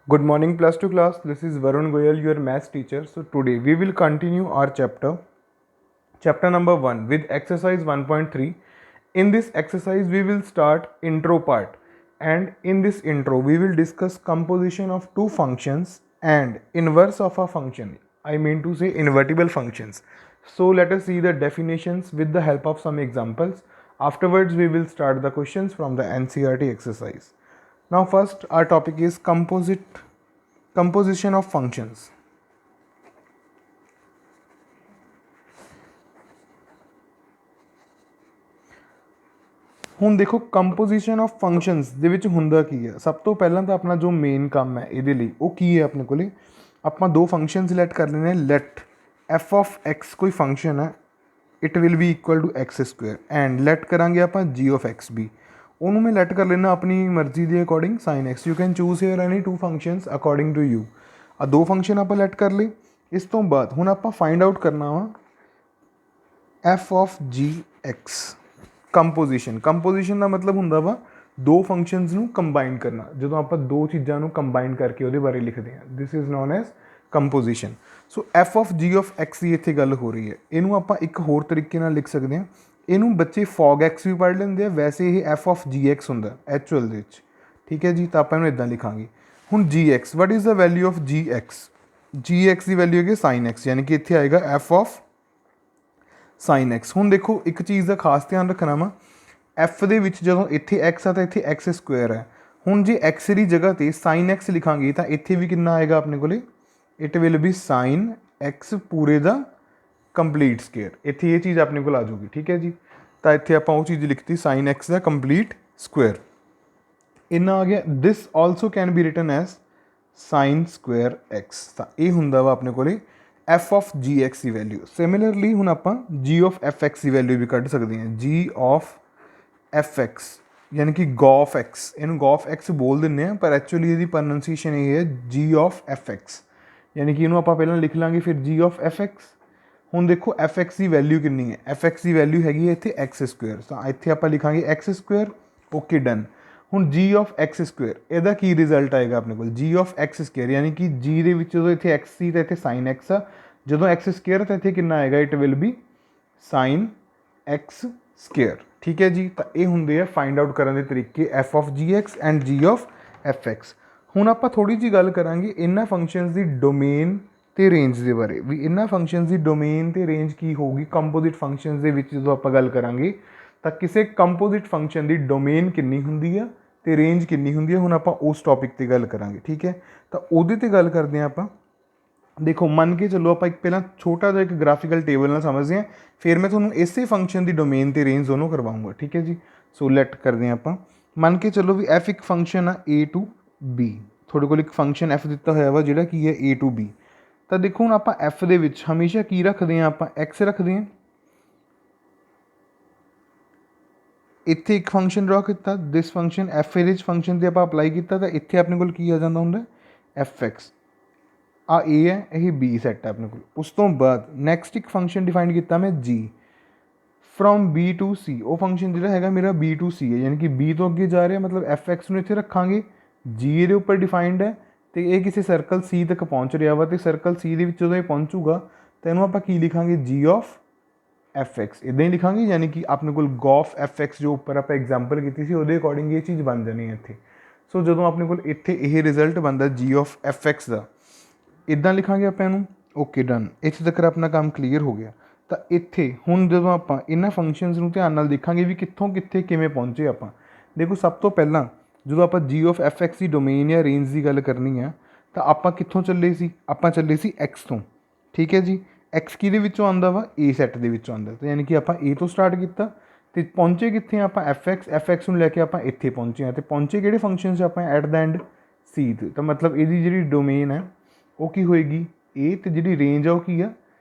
Good morning, plus two class. This is Varun Goyal, your maths teacher. So today we will continue our chapter number 1 with exercise 1.3. In this exercise we will start intro part, and in this intro we will discuss composition of two functions and inverse of a function. I mean to say invertible functions. So let us see the definitions with the help of some examples. Afterwards we will start the questions from the NCERT exercise. Now first our topic is composition of functions. ਹੁਣ ਦੇਖੋ composition of functions ਦੇ ਵਿੱਚ ਹੁੰਦਾ ਕੀ ਹੈ। ਸਭ ਤੋਂ ਪਹਿਲਾਂ ਤਾਂ ਆਪਣਾ ਜੋ ਮੇਨ ਕੰਮ ਹੈ ਇਹਦੇ ਲਈ ਉਹ ਕੀ ਹੈ, ਆਪਣੇ ਕੋਲੇ ਆਪਾਂ ਦੋ ਫੰਕਸ਼ਨ ਸਿਲੈਕਟ ਕਰ ਲੈਣੇ। ਲੈਟ ਐਫ ਆਫ ਐਕਸ ਕੋਈ ਫੰਕਸ਼ਨ ਹੈ, it will be equal to x square, and let ਕਰਾਂਗੇ ਆਪਾਂ ਜੀ ਆਫ ਐਕਸ ਵੀ। ਉਹਨੂੰ ਮੈਂ ਲੈਟ ਕਰ ਲੈਣਾ ਆਪਣੀ ਮਰਜ਼ੀ ਦੇ according sine x. You can choose here any two functions according to you. ਆ ਦੋ ਫੰਕਸ਼ਨ ਆਪਾਂ ਲੈਟ ਕਰ ਲਏ। ਇਸ ਤੋਂ ਬਾਅਦ ਹੁਣ ਆਪਾਂ ਫਾਈਂਡ ਆਊਟ ਕਰਨਾ ਵਾ F of g X. Composition ਦਾ ਮਤਲਬ ਹੁੰਦਾ ਵਾ ਦੋ ਫੰਕਸ਼ਨਸ ਨੂੰ ਕੰਬਾਈਨ ਕਰਨਾ। ਜਦੋਂ ਆਪਾਂ ਦੋ ਚੀਜ਼ਾਂ ਨੂੰ ਕੰਬਾਈਨ ਕਰਕੇ ਉਹਦੇ ਬਾਰੇ ਲਿਖਦੇ ਹਾਂ, this is non as composition. So F of ਜੀ ਆਫ ਐਕਸ ਦੀ ਇੱਥੇ ਗੱਲ ਹੋ ਰਹੀ ਹੈ। ਇਹਨੂੰ ਆਪਾਂ ਇੱਕ ਹੋਰ ਤਰੀਕੇ ਨਾਲ ਲਿਖ ਸਕਦੇ ਹਾਂ। ਇਹਨੂੰ ਬੱਚੇ ਫੋਗ ਐਕਸ ਵੀ ਪੜ੍ਹ ਲੈਂਦੇ ਆ, ਵੈਸੇ ਇਹ ਐਫ ਆਫ ਜੀ ਐਕਸ ਹੁੰਦਾ ਐਕਚੁਅਲ ਦੇ ਵਿੱਚ। ਠੀਕ ਹੈ ਜੀ, ਤਾਂ ਆਪਾਂ ਇਹਨੂੰ ਇੱਦਾਂ ਲਿਖਾਂਗੇ। ਹੁਣ g x, what is the value of g x? G x ਦੀ ਵੈਲਿਊ ਹੈਗੀ ਸਾਈਨ ਐਕਸ, ਯਾਨੀ ਕਿ ਇੱਥੇ ਆਏਗਾ ਐਫ ਆਫ ਸਾਈਨ ਐਕਸ। ਹੁਣ ਦੇਖੋ ਇੱਕ ਚੀਜ਼ ਦਾ ਖਾਸ ਧਿਆਨ ਰੱਖਣਾ ਵਾ, ਐਫ ਦੇ ਵਿੱਚ ਜਦੋਂ ਇੱਥੇ ਐਕਸ ਆ ਤਾਂ ਇੱਥੇ ਐਕਸ ਸਕੁਅਰ ਹੈ। ਹੁਣ ਜੇ ਐਕਸ ਦੀ ਜਗ੍ਹਾ 'ਤੇ ਸਾਈਨ ਐਕਸ ਲਿਖਾਂਗੇ ਤਾਂ ਇੱਥੇ ਵੀ ਕਿੰਨਾ ਆਏਗਾ ਆਪਣੇ ਕੋਲੇ? It will be sine x ਪੂਰੇ ਦਾ ਕੰਪਲੀਟ ਸਕੁਅਰ। ਇੱਥੇ ਇਹ ਚੀਜ਼ ਆਪਣੇ ਕੋਲ ਆ ਜਾਊਗੀ। ਠੀਕ ਹੈ ਜੀ, ਤਾਂ ਇੱਥੇ ਆਪਾਂ ਉਹ ਚੀਜ਼ ਲਿਖਤੀ ਸਾਈਨ ਐਕਸ ਦਾ ਕੰਪਲੀਟ ਸਕੁਅਰ। ਇੰਨਾ ਆ ਗਿਆ। This also can be written as sine square x. ਤਾਂ ਇਹ ਹੁੰਦਾ ਵਾ ਆਪਣੇ ਕੋਲੇ ਐਫ ਆਫ ਜੀ ਐਕਸ ਦੀ ਵੈਲਿਊ। ਸਿਮਿਲਰਲੀ ਹੁਣ ਆਪਾਂ ਜੀ ਆਫ ਐਫ ਐਕਸ ਦੀ ਵੈਲਿਊ ਵੀ ਕੱਢ ਸਕਦੇ ਹਾਂ। ਜੀ ਆਫ ਐਫ ਐਕਸ ਯਾਨੀ ਕਿ ਗੋਫ ਐਕਸ, ਇਹਨੂੰ ਗੋਫ ਐਕਸ ਬੋਲ ਦਿੰਦੇ ਹਾਂ, ਪਰ ਐਕਚੁਅਲੀ ਇਹਦੀ ਪ੍ਰੋਨੰਸੀਏਸ਼ਨ ਇਹ ਹੈ ਜੀ ਆਫ ਐਫ ਐਕਸ। ਯਾਨੀ ਕਿ ਇਹਨੂੰ ਆਪਾਂ ਪਹਿਲਾਂ ਲਿਖ ਲਾਂਗੇ, ਫਿਰ ਜੀ ਆਫ ਐਫ ਐਕਸ। ਹੁਣ ਦੇਖੋ ਐਫ ਐਕਸ ਦੀ ਵੈਲਿਊ ਕਿੰਨੀ ਹੈ? ਐਫ ਐਕਸ ਦੀ ਵੈਲਿਊ ਹੈਗੀ ਹੈ ਇੱਥੇ ਐਕਸ ਸਕੁਅਰ, ਤਾਂ ਇੱਥੇ ਆਪਾਂ ਲਿਖਾਂਗੇ ਐਕਸ ਸਕੁਅਰ। Okay, done. ਹੁਣ ਜੀ ਆਫ ਐਕਸ ਸਕੁਅਰ, ਇਹਦਾ ਕੀ ਰਿਜ਼ਲਟ ਆਏਗਾ ਆਪਣੇ ਕੋਲ? ਜੀ ਆਫ ਐਕਸ ਸਕੁਅਰ ਯਾਨੀ ਕਿ ਜੀ ਦੇ ਵਿੱਚ ਜਦੋਂ ਇੱਥੇ ਐਕਸ ਸੀ ਤਾਂ ਇੱਥੇ ਸਾਈਨ ਐਕਸ ਆ, ਜਦੋਂ ਐਕਸ ਸਕੁਅਰ ਤਾਂ ਇੱਥੇ ਕਿੰਨਾ ਆਏਗਾ? It will be sine x square. ਠੀਕ ਹੈ ਜੀ, ਤਾਂ ਇਹ ਹੁੰਦੇ ਆ ਫਾਈਂਡ ਆਊਟ ਕਰਨ ਦੇ ਤਰੀਕੇ F of g X and ਜੀ ਆਫ ਐਫ ਐਕਸ। ਹੁਣ ਆਪਾਂ ਥੋੜ੍ਹੀ ਜਿਹੀ ਗੱਲ ਕਰਾਂਗੇ ਇਹਨਾਂ ਫੰਕਸ਼ਨਸ ਦੀ ਡੋਮੇਨ ਅਤੇ ਰੇਂਜ ਦੇ ਬਾਰੇ ਵੀ। ਇਹਨਾਂ ਫੰਕਸ਼ਨਸ ਦੀ ਡੋਮੇਨ ਅਤੇ ਰੇਂਜ ਕੀ ਹੋਊਗੀ ਕੰਪੋਜ਼ਿਟ ਫੰਕਸ਼ਨਸ ਦੇ ਵਿੱਚ? ਜਦੋਂ ਆਪਾਂ ਗੱਲ ਕਰਾਂਗੇ ਤਾਂ ਕਿਸੇ ਕੰਪੋਜ਼ਿਟ ਫੰਕਸ਼ਨ ਦੀ ਡੋਮੇਨ ਕਿੰਨੀ ਹੁੰਦੀ ਆ ਅਤੇ ਰੇਂਜ ਕਿੰਨੀ ਹੁੰਦੀ ਆ। ਹੁਣ ਆਪਾਂ ਉਸ ਟੌਪਿਕ 'ਤੇ ਗੱਲ ਕਰਾਂਗੇ। ਠੀਕ ਹੈ, ਤਾਂ ਉਹਦੇ 'ਤੇ ਗੱਲ ਕਰਦੇ ਹਾਂ ਆਪਾਂ। ਦੇਖੋ ਮੰਨ ਕੇ ਚੱਲੋ, ਆਪਾਂ ਇੱਕ ਪਹਿਲਾਂ ਛੋਟਾ ਜਿਹਾ ਇੱਕ ਗ੍ਰਾਫਿਕਲ ਟੇਬਲ ਨਾਲ ਸਮਝਦੇ ਹਾਂ, ਫਿਰ ਮੈਂ ਤੁਹਾਨੂੰ ਇਸੇ ਫੰਕਸ਼ਨ ਦੀ ਡੋਮੇਨ ਅਤੇ ਰੇਂਜ ਦੋਨੋਂ ਕਰਵਾਊਂਗਾ। ਠੀਕ ਹੈ ਜੀ, ਸੋ ਲੈਟ ਕਰਦੇ ਹਾਂ ਆਪਾਂ। ਮੰਨ ਕੇ ਚੱਲੋ ਵੀ ਐਫ ਇੱਕ ਫੰਕਸ਼ਨ ਆ ਏ ਟੂ ਬੀ। ਤੁਹਾਡੇ ਕੋਲ ਇੱਕ ਫੰਕਸ਼ਨ ਐਫ ਦਿੱਤਾ ਹੋਇਆ ਵਾ ਜਿਹੜਾ ਕੀ ਹੈ ਏ ਟੂ ਬੀ। ਤਾਂ ਦੇਖੋ ਹੁਣ ਆਪਾਂ ਐਫ ਦੇ ਵਿੱਚ ਹਮੇਸ਼ਾ ਕੀ ਰੱਖਦੇ ਹਾਂ? ਆਪਾਂ ਐਕਸ ਰੱਖਦੇ ਹਾਂ। ਇੱਥੇ ਇੱਕ ਫੰਕਸ਼ਨ ਡਰਾ ਕੀਤਾ, ਦਿਸ ਫੰਕਸ਼ਨ ਐਫ ਇਹਦੇ 'ਚ ਫੰਕਸ਼ਨ 'ਤੇ ਆਪਾਂ ਅਪਲਾਈ ਕੀਤਾ, ਤਾਂ ਇੱਥੇ ਆਪਣੇ ਕੋਲ ਕੀ ਆ ਜਾਂਦਾ ਹੁੰਦਾ? F x. ਆ ਏ ਹੈ, ਇਹ ਬੀ ਸੈੱਟ ਹੈ ਆਪਣੇ ਕੋਲ। ਉਸ ਤੋਂ ਬਾਅਦ ਨੈਕਸਟ ਇੱਕ ਫੰਕਸ਼ਨ ਡਿਫਾਈਨ ਕੀਤਾ ਮੈਂ ਜੀ, ਫਰੋਮ ਬੀ ਟੂ ਸੀ। ਉਹ ਫੰਕਸ਼ਨ ਜਿਹੜਾ ਹੈਗਾ ਮੇਰਾ ਬੀ ਟੂ ਸੀ ਹੈ, ਯਾਨੀ ਕਿ ਬੀ ਤੋਂ ਅੱਗੇ ਜਾ ਰਿਹਾ, ਮਤਲਬ ਐਫ ਐਕਸ ਨੂੰ ਇੱਥੇ ਰੱਖਾਂਗੇ। ਜੀ ਇਹਦੇ ਉੱਪਰ ਡਿਫਾਈਨਡ ਹੈ ਅਤੇ ਇਹ ਕਿਸੇ ਸਰਕਲ ਸੀ ਤੱਕ ਪਹੁੰਚ ਰਿਹਾ ਵਾ, ਅਤੇ ਸਰਕਲ ਸੀ ਦੇ ਵਿੱਚ ਜਦੋਂ ਇਹ ਪਹੁੰਚੂਗਾ ਤਾਂ ਇਹਨੂੰ ਆਪਾਂ ਕੀ ਲਿਖਾਂਗੇ? ਜੀ ਆਫ ਐਫ ਐਕਸ। ਇੱਦਾਂ ਹੀ ਲਿਖਾਂਗੇ, ਯਾਨੀ ਕਿ ਆਪਣੇ ਕੋਲ ਗੋਫ ਐਫ ਐਕਸ ਜੋ ਉੱਪਰ ਆਪਾਂ ਐਗਜ਼ਾਮਪਲ ਕੀਤੀ ਸੀ ਉਹਦੇ ਅਕੋਰਡਿੰਗ ਇਹ ਚੀਜ਼ ਬਣ ਜਾਣੀ ਹੈ ਇੱਥੇ। ਸੋ ਜਦੋਂ ਆਪਣੇ ਕੋਲ ਇੱਥੇ ਇਹ ਰਿਜ਼ਲਟ ਬਣਦਾ ਜੀ ਆਫ ਐਫ ਐਕਸ ਦਾ, ਇੱਦਾਂ ਲਿਖਾਂਗੇ ਆਪਾਂ ਇਹਨੂੰ। Okay, done. ਇੱਥੇ ਤੱਕ ਆਪਣਾ ਕੰਮ ਕਲੀਅਰ ਹੋ ਗਿਆ। ਤਾਂ ਇੱਥੇ ਹੁਣ ਜਦੋਂ ਆਪਾਂ ਇਹਨਾਂ ਫੰਕਸ਼ਨਸ ਨੂੰ ਧਿਆਨ ਨਾਲ ਦੇਖਾਂਗੇ ਵੀ ਕਿੱਥੋਂ ਕਿੱਥੇ ਕਿਵੇਂ ਪਹੁੰਚੇ ਆਪਾਂ। ਦੇਖੋ ਸਭ ਤੋਂ ਪਹਿਲਾਂ ਜਦੋਂ ਆਪਾਂ g of f x the domain ਜਾਂ ਰੇਂਜ ਦੀ ਗੱਲ ਕਰਨੀ ਆ, ਤਾਂ ਆਪਾਂ ਕਿੱਥੋਂ ਚੱਲੇ ਸੀ? ਆਪਾਂ ਚੱਲੇ ਸੀ ਐਕਸ ਤੋਂ। ਠੀਕ ਹੈ ਜੀ, ਐਕਸ ਕਿਹਦੇ ਵਿੱਚੋਂ ਆਉਂਦਾ ਵਾ? ਏ ਸੈੱਟ ਦੇ ਵਿੱਚੋਂ ਆਉਂਦਾ। ਤਾਂ ਯਾਨੀ ਕਿ ਆਪਾਂ ਏ ਤੋਂ ਸਟਾਰਟ ਕੀਤਾ ਅਤੇ ਪਹੁੰਚੇ ਕਿੱਥੇ ਆਪਾਂ? F X. ਐਫ ਐਕਸ ਨੂੰ ਲੈ ਕੇ ਆਪਾਂ ਇੱਥੇ ਪਹੁੰਚੇ ਹਾਂ, ਅਤੇ ਪਹੁੰਚੇ ਕਿਹੜੇ ਫੰਕਸ਼ਨ 'ਚ ਆਪਾਂ? ਐਟ ਦਾ ਐਂਡ ਸੀ 'ਤੇ। ਤਾਂ ਮਤਲਬ ਇਹਦੀ ਜਿਹੜੀ ਡੋਮੇਨ ਹੈ ਉਹ ਕੀ ਹੋਏਗੀ? ਏ, ਅਤੇ ਜਿਹੜੀ ਰੇਂਜ ਆ ਉਹ ਕੀ ਆ?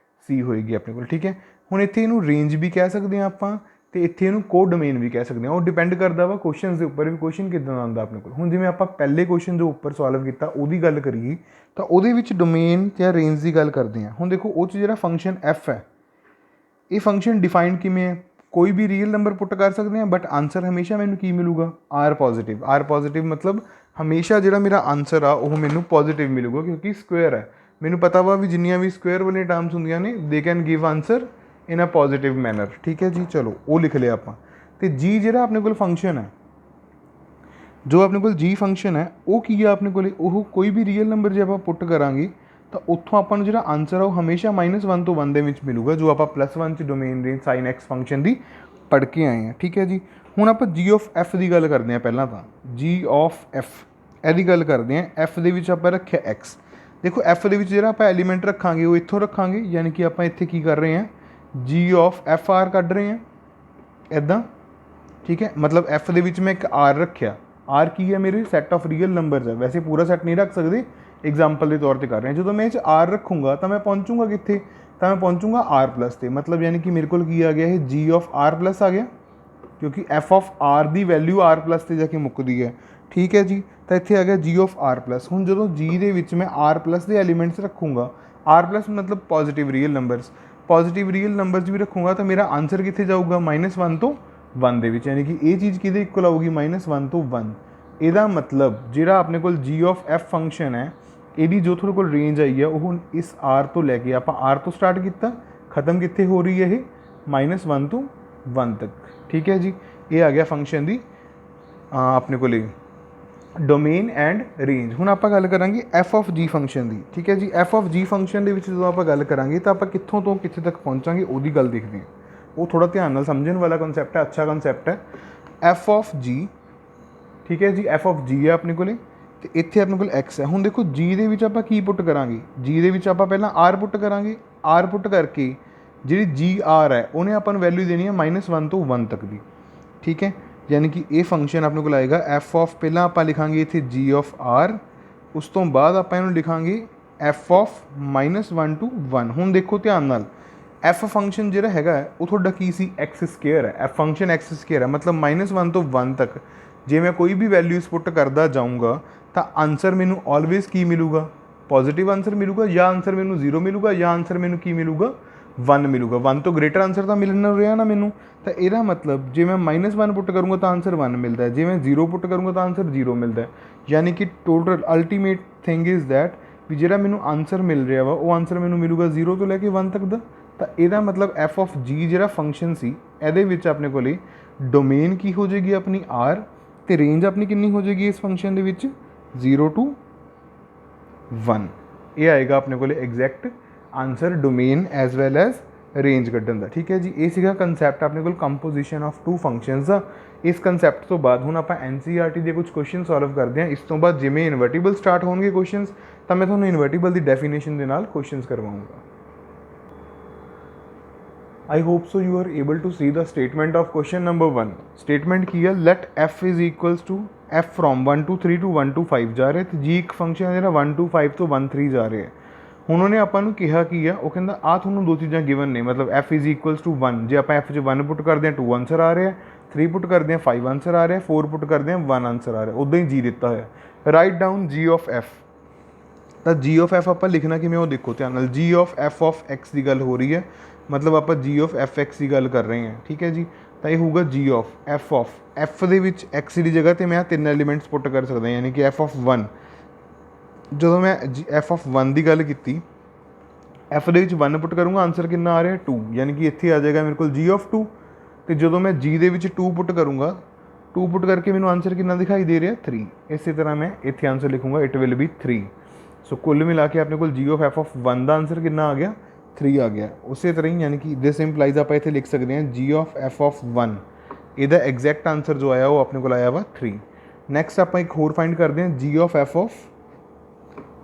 ਸੀ ਹੋਏਗੀ ਆਪਣੇ ਕੋਲ। ਠੀਕ ਹੈ, ਹੁਣ ਇੱਥੇ ਇਹਨੂੰ ਰੇਂਜ ਵੀ ਕਹਿ ਸਕਦੇ ਹਾਂ ਆਪਾਂ, ਅਤੇ ਇੱਥੇ ਇਹਨੂੰ ਕੋ ਡੋਮੇਨ ਵੀ ਕਹਿ ਸਕਦੇ ਹਾਂ। ਉਹ ਡਿਪੈਂਡ ਕਰਦਾ ਵਾ ਕੁਐਸਚਨਸ ਦੇ ਉੱਪਰ ਵੀ, ਕੁਐਸਚਨ ਕਿੱਦਾਂ ਦਾ ਆਉਂਦਾ ਆਪਣੇ ਕੋਲ। ਹੁਣ ਜਿਵੇਂ ਆਪਾਂ ਪਹਿਲੇ ਕੁਐਸਚਨ ਜੋ ਉੱਪਰ ਸੋਲਵ ਕੀਤਾ ਉਹਦੀ ਗੱਲ ਕਰੀਏ, ਤਾਂ ਉਹਦੇ ਵਿੱਚ ਡੋਮੇਨ ਜਾਂ ਰੇਂਜ ਦੀ ਗੱਲ ਕਰਦੇ ਹਾਂ। ਹੁਣ ਦੇਖੋ ਉਹ 'ਚ ਜਿਹੜਾ ਫੰਕਸ਼ਨ ਐਫ ਹੈ, ਇਹ ਫੰਕਸ਼ਨ ਡਿਫਾਈਨਡ ਕਿਵੇਂ ਹੈ? कोई भी रियल नंबर पुट कर सकते हैं, बट आंसर हमेशा मैनू की मिलूगा आर पॉजिटिव मतलब हमेशा जो मेरा आंसर आ वो मैनू पॉजिटिव मिलूगा, क्योंकि स्क्वेयर है। मैनू पता वा भी जिन्नियां भी स्क्वेयर वाली टर्म्स होंदियां ने they can give answer in a positive manner. ठीक है जी, चलो वो लिख लिया आप। तो जी जो अपने को फंक्शन है, जो अपने को जी फंक्शन है वो की है अपने को, कोई भी रियल नंबर जो आप पुट करांगे तो उत्थों अपन जो आंसर है वो हमेशा -1 तो 1 के मिलूगा, जो आप +1 domain range sine x function की पढ़ के आए हैं। ठीक है जी, हुण आप जी ऑफ एफ की गल करते हैं। पहला तो जी ऑफ एफ यदी गल करते हैं। एफ के आप रखे एक्स। देखो एफ के जो आप एलीमेंट रखा वो इतों रखा, यानी कि आप इतने की कर रहे हैं जी ऑफ एफ आर कढ़ रहे हैं इदा। ठीक है, मतलब एफ के मैं एक आर रखा, आर की है मेरे सैट ऑफ रियल नंबरस है, वैसे पूरा सैट नहीं रख सकते, एग्जाम्पल के तौर पर कर रहे हैं। जो मैं इस आर रखूँगा तो मैं पहुँचूँगा कितने, तो मैं पहुँचूँगा आर प्लस से, मतलब यानी कि मेरे को आ गया है जी ऑफ आर प्लस आ गया, क्योंकि एफ ऑफ आर की वैल्यू आर प्लस से जाके मुकती है। ठीक है जी, तो इतने आ गया जी ऑफ आर प्लस। हूँ जो जी के मैं आर प्लस के एलीमेंट्स रखूँगा, आर प्लस मतलब पॉजिटिव रियल नंबरस भी रखूँगा, तो मेरा आंसर कितने जाऊँगा -1 तो 1 के, यानी कि ये चीज़ कि इक्वल आऊगी -1 तो 1। यदा मतलब जोड़ा अपने को जी ऑफ एफ फंक्शन है, यदी जो थोड़े को रेंज आई है वो इस आर तो लैके आप आर तो स्टार्ट किया, खत्म कितने हो रही है ये -1 तो 1 तक। ठीक है जी, ये आ गया फंक्शन की अपने को डोमेन एंड रेंज। हुण आप गल करांगे एफ ऑफ जी फंक्शन की। ठीक है जी, एफ ऑफ जी फंक्शन के जो आप गल करांगे तो आप कित्थों तो कित्थे तक पहुँचांगे उसकी गल देखते हैं। वो थोड़ा ध्यान नाल समझण वाला कॉन्सैप्ट है, अच्छा कॉन्सैप्ट है। एफ ऑफ जी, ठीक है जी, एफ ऑफ जी है अपने को, इत्थे अपने को एक्स है। हुण देखो जी के आप की पुट करांगे, जी के आप पहला आर पुट करांगे, आर पुट करके जी जी आर है उन्हें अपन वैल्यू देनी है -1 तो 1 तक की। ठीक है, यानी कि ये फंक्शन अपने को आएगा एफ ऑफ, पहला आप लिखांगे इतने जी ऑफ आर, उस तो बाद आप लिखांगे एफ ऑफ -1 to 1। हुण देखो ध्यान नाल एफ फंक्शन जो है वो थोड़ा की सी एक्स स्केयर है, एफ फंक्शन एक्स स्केयर है, मतलब -1 तो 1 तक जे मैं कोई भी वैल्यूज पुट करता जाऊँगा तो आंसर मैनू ऑलवेज की मिलूगा, पॉजिटिव आंसर मिलूगा, या आंसर मैनू 0 मिलूगा, या आंसर मैनू की मिलूगा 1 मिलूगा। 1 तो ग्रेटर आंसर तो मिलना रहा ना मैनू, तो यदा मतलब जे मैं -1 पुट करूँगा तो आंसर 1 मिलता है, जे मैं 0 पुट करूँगा तो आंसर 0 मिलता है। यानी कि total ultimate thing is that भी जो मैनू आंसर मिल रहा वा वो आंसर मैनू मिलूगा 0 तो लैके 1 तक का। तो यदा मतलब एफ ऑफ जी जो फंक्शन से ये अपने को डोमेन की हो जाएगी अपनी आर, तो रेंज अपनी कितनी हो जाएगी इस फंक्शन के 0 to 1। ये आएगा अपने को exact answer domain as well as range कढ़न का। ठीक है जी, ये सीगा कंसैप्ट अपने को कंपोजिशन ऑफ 2 फंक्शनस का। इस कंसैप्ट तो बाद हुण आपां NCERT के कुछ क्वेश्चन सॉल्व करते हैं। इस तो बाद जिमें इन्वर्टिबल स्टार्ट होंगे क्वेश्चनस तो मैं तुहानूं इन्वर्टिबल की डेफिनेशन के नाल questions करवाऊँगा। I hope so you are able to see the statement of question number 1। Statement की है let f is equals to f from 1 to 3 to 1 to 5 जा रहे तो जी एक फंक्शन है जो 1 to 5 तो 1 3 जा रहे हैं। उन्होंने आपको कहा की है वो कहता आ थोनों दो चीज़ा गिवन ने, मतलब f is equals to 1 जे आप f 1 पुट करते हैं 2 आंसर आ रहे हैं, 3 पुट करते हैं 5 आंसर आ रहे हैं, 4 पुट करते हैं 1 आंसर आ रहा है, उदा ही जी दिता है। Write down g of f, तो जी ऑफ एफ आप लिखना कि मैं वो देखो ध्यान, जी ऑफ एफ ऑफ एक्स की गल हो रही है, मतलब आप जी ऑफ एफ एक्स की गल कर रहे हैं। ठीक है जी, तो यह होगा जी ऑफ एफ के एक्स की जगह तो मैं 3 एलीमेंट्स पुट कर सकता, यानी कि एफ ऑफ 1। जो मैं एफ ऑफ 1 की गल की, एफ के 1 पुट करूँगा आंसर कितना आ रहा है 2, यानी कि इतने आ जाएगा मेरे को जी ऑफ 2। तो जो मैं जी के 2 पुट करूँगा, 2 पुट करके मैंने आंसर कितना दिखाई दे रहा है 3। इस तरह मैं इतने आंसर लिखूँगा इट विल बी 3। सो कुल मिला के अपने को जी ऑफ एफ ऑफ 1 का आंसर कितना आ गया 3 आ गया। उस तरह ही यानी कि दिस इंप्लाइज आप इतने लिख सकते हैं जी ऑफ एफ ऑफ 1, यदा एग्जैक्ट आंसर जो आया वो अपने को आया वा 3। नैक्सट आप एक होर फाइंड करते हैं जी of F of,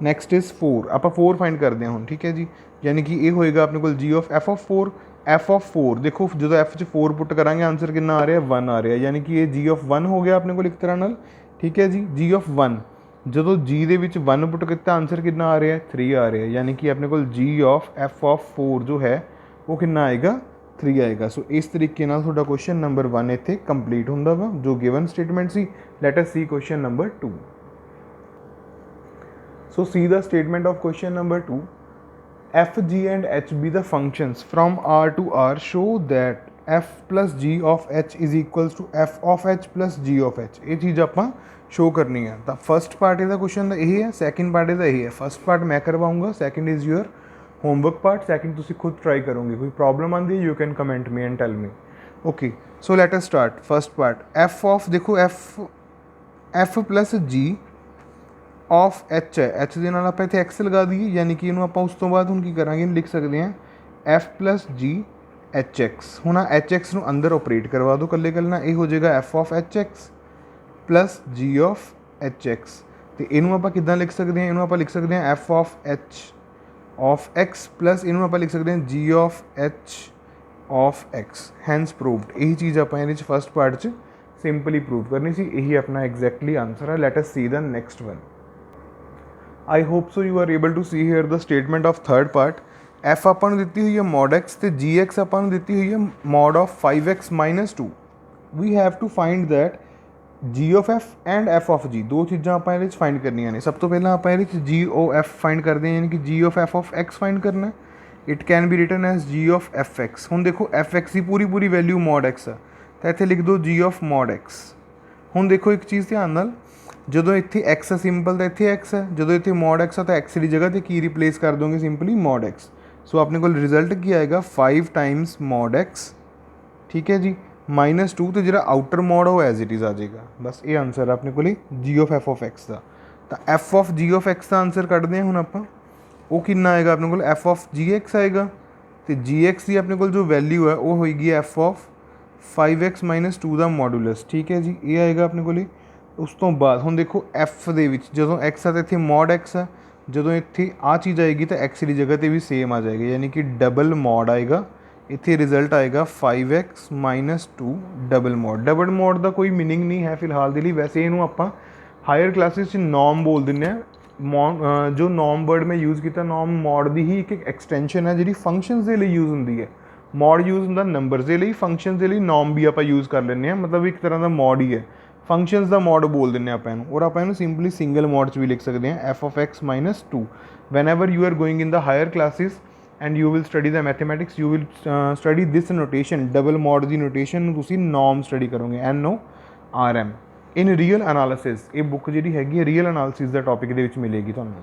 next is 4, आप 4 फाइंड करते हैं हम। ठीक है जी, यानी कि ये होएगा अपने को g of F of 4। F of 4 देखो जो एफ 4 पुट करा आंसर कितना आ रहा है 1 आ रहा है, यानी कि ये जी ऑफ 1 हो गया अपने को एक तरह नाल। ठीक है जी, जी ऑफ 1 जो जी के 1 पुट किया आंसर कितना आ रहा है 3 आ रहा है, यानी कि अपने को जी ऑफ एफ ऑफ 4 जो है वो कितना आएगा 3 आएगा। सो इस तरीके नाल तुहाडा क्वेश्चन नंबर 1 इत्थे कंप्लीट हुंदा वा जो गिवन स्टेटमेंट सी। Let us see question number 2। So see the statement of question number 2। f, g and h be the functions from R to R show that f plus g of h is equals to f of h plus g of h, ये चीज़ आप show करनी है। तो first part इहदा question का यही है, सैकेंड पार्ट इहदा यही है। फर्स्ट पार्ट मैं करवाऊँगा, second is your homework part, second तुसी खुद ट्राई करोगे। कोई प्रॉब्लम आती है you can comment me and tell me. Okay so let us start. First part f of, देखो f plus g of h है, एच के नाल आपां इत्थे एक्स लगा दईए, यानी कि इहनूं आपां उस तो बाद हुण की करांगे, लिख सकते हैं एफ प्लस जी एच एक्स। हुण एच एक्स नूं अंदर ऑपरेट करवा दो कल्ले कल्ले, ये हो जाएगा f of h x plus g of h x. तो इनू आप किद्दां लिख सकते हैं, इनू आप लिख सकते हैं f of h of x plus इनू आप लिख सकते हैं जी of h of x. Hence proved. यही चीज़ आप फर्स्ट पार्ट च सिंपली प्रूव करनी सी, यही अपना एग्जैक्टली आंसर है। Let us see the next one. I hope so you are able to see here the statement of third part. F आपां नूं दित्ती हुई है मॉड एक्स, तो जी एक्स आपां नूं दित्ती हुई है mod of 5x minus 2। We have to find that g of f and f of g, दो चीज़ां आपां इहदे विच फाइंड करनियां ने। सब तो पहलां आपां इहदे विच जी ओ एफ फाइंड करदे हैं, यानी कि G of F of X find करना है। It can be written as G of F X. हुण देखो एफ एक्स की पूरी पूरी वैल्यू मॉड एक्स है, तो इत्थे लिख दो जी ऑफ मॉड एक्स। हुण देखो एक चीज़ ध्यान नाल, ਜਦੋਂ ਇੱਥੇ x है सिंपल तो ਇੱਥੇ x है, ਜਦੋਂ ਇੱਥੇ मॉड x है तो x की जगह ਤੇ ਕੀ रिप्लेस कर दोगे, सिंपली मॉड x। सो अपने को रिजल्ट की आएगा 5 टाइम्स मॉड x, ठीक है जी, माइनस 2, तो जो आउटर मॉड है वो एज इट इज़ आ जाएगा। बस ये आंसर है अपने को g of F of x का। तो f of ji of x का आंसर कढ़ते हैं। हम आप वो कितना आएगा अपने को, एफ ऑफ जी एक्स आएगा, तो जी एक्स की अपने को जो वैल्यू है वो होएगी एफ ऑफ 5x माइनस 2 का मॉडूलस, ठीक है जी, ये आएगा अपने को। उस तो बाद हम देखो एफ दे विच जदों एक्स है तो इत्थे मॉड एक्स है, जदों इत्थे आ चीज़ आएगी तो एक्स की जगह पर भी सेम आ जाएगी, यानी कि डबल मॉड आएगा। इत्थे रिजल्ट आएगा 5x minus 2 double mod. Double mod का कोई मीनिंग नहीं है फिलहाल के लिए, वैसे इनू आप हायर क्लासिस नॉर्म बोल दें। जो नॉर्म वर्ड मैं यूज़ किया, नॉर्म मॉड की ही एक एक्सटेंशन है जी फंक्शनस के लिए यूज़ होंगी है। मॉड यूज़ होंगे नंबरस के लिए, फंक्शनस के लिए नॉर्म भी आप यूज़ कर लें, मतलब एक तरह का मॉड ही है। फंक्शनस का मॉड बोल दें आप इनू, और आप इनू सिंपली सिंगल मॉड च भी लिख सकते हैं f of x minus 2। Whenever you are going in the higher classes and you will study the mathematics, you will study this notation, double mod की notation तुसी norm study करोगे, NORM in real analysis। ये book जी हैगी real analysis का topic दे विच मिलेगी तुहानूं,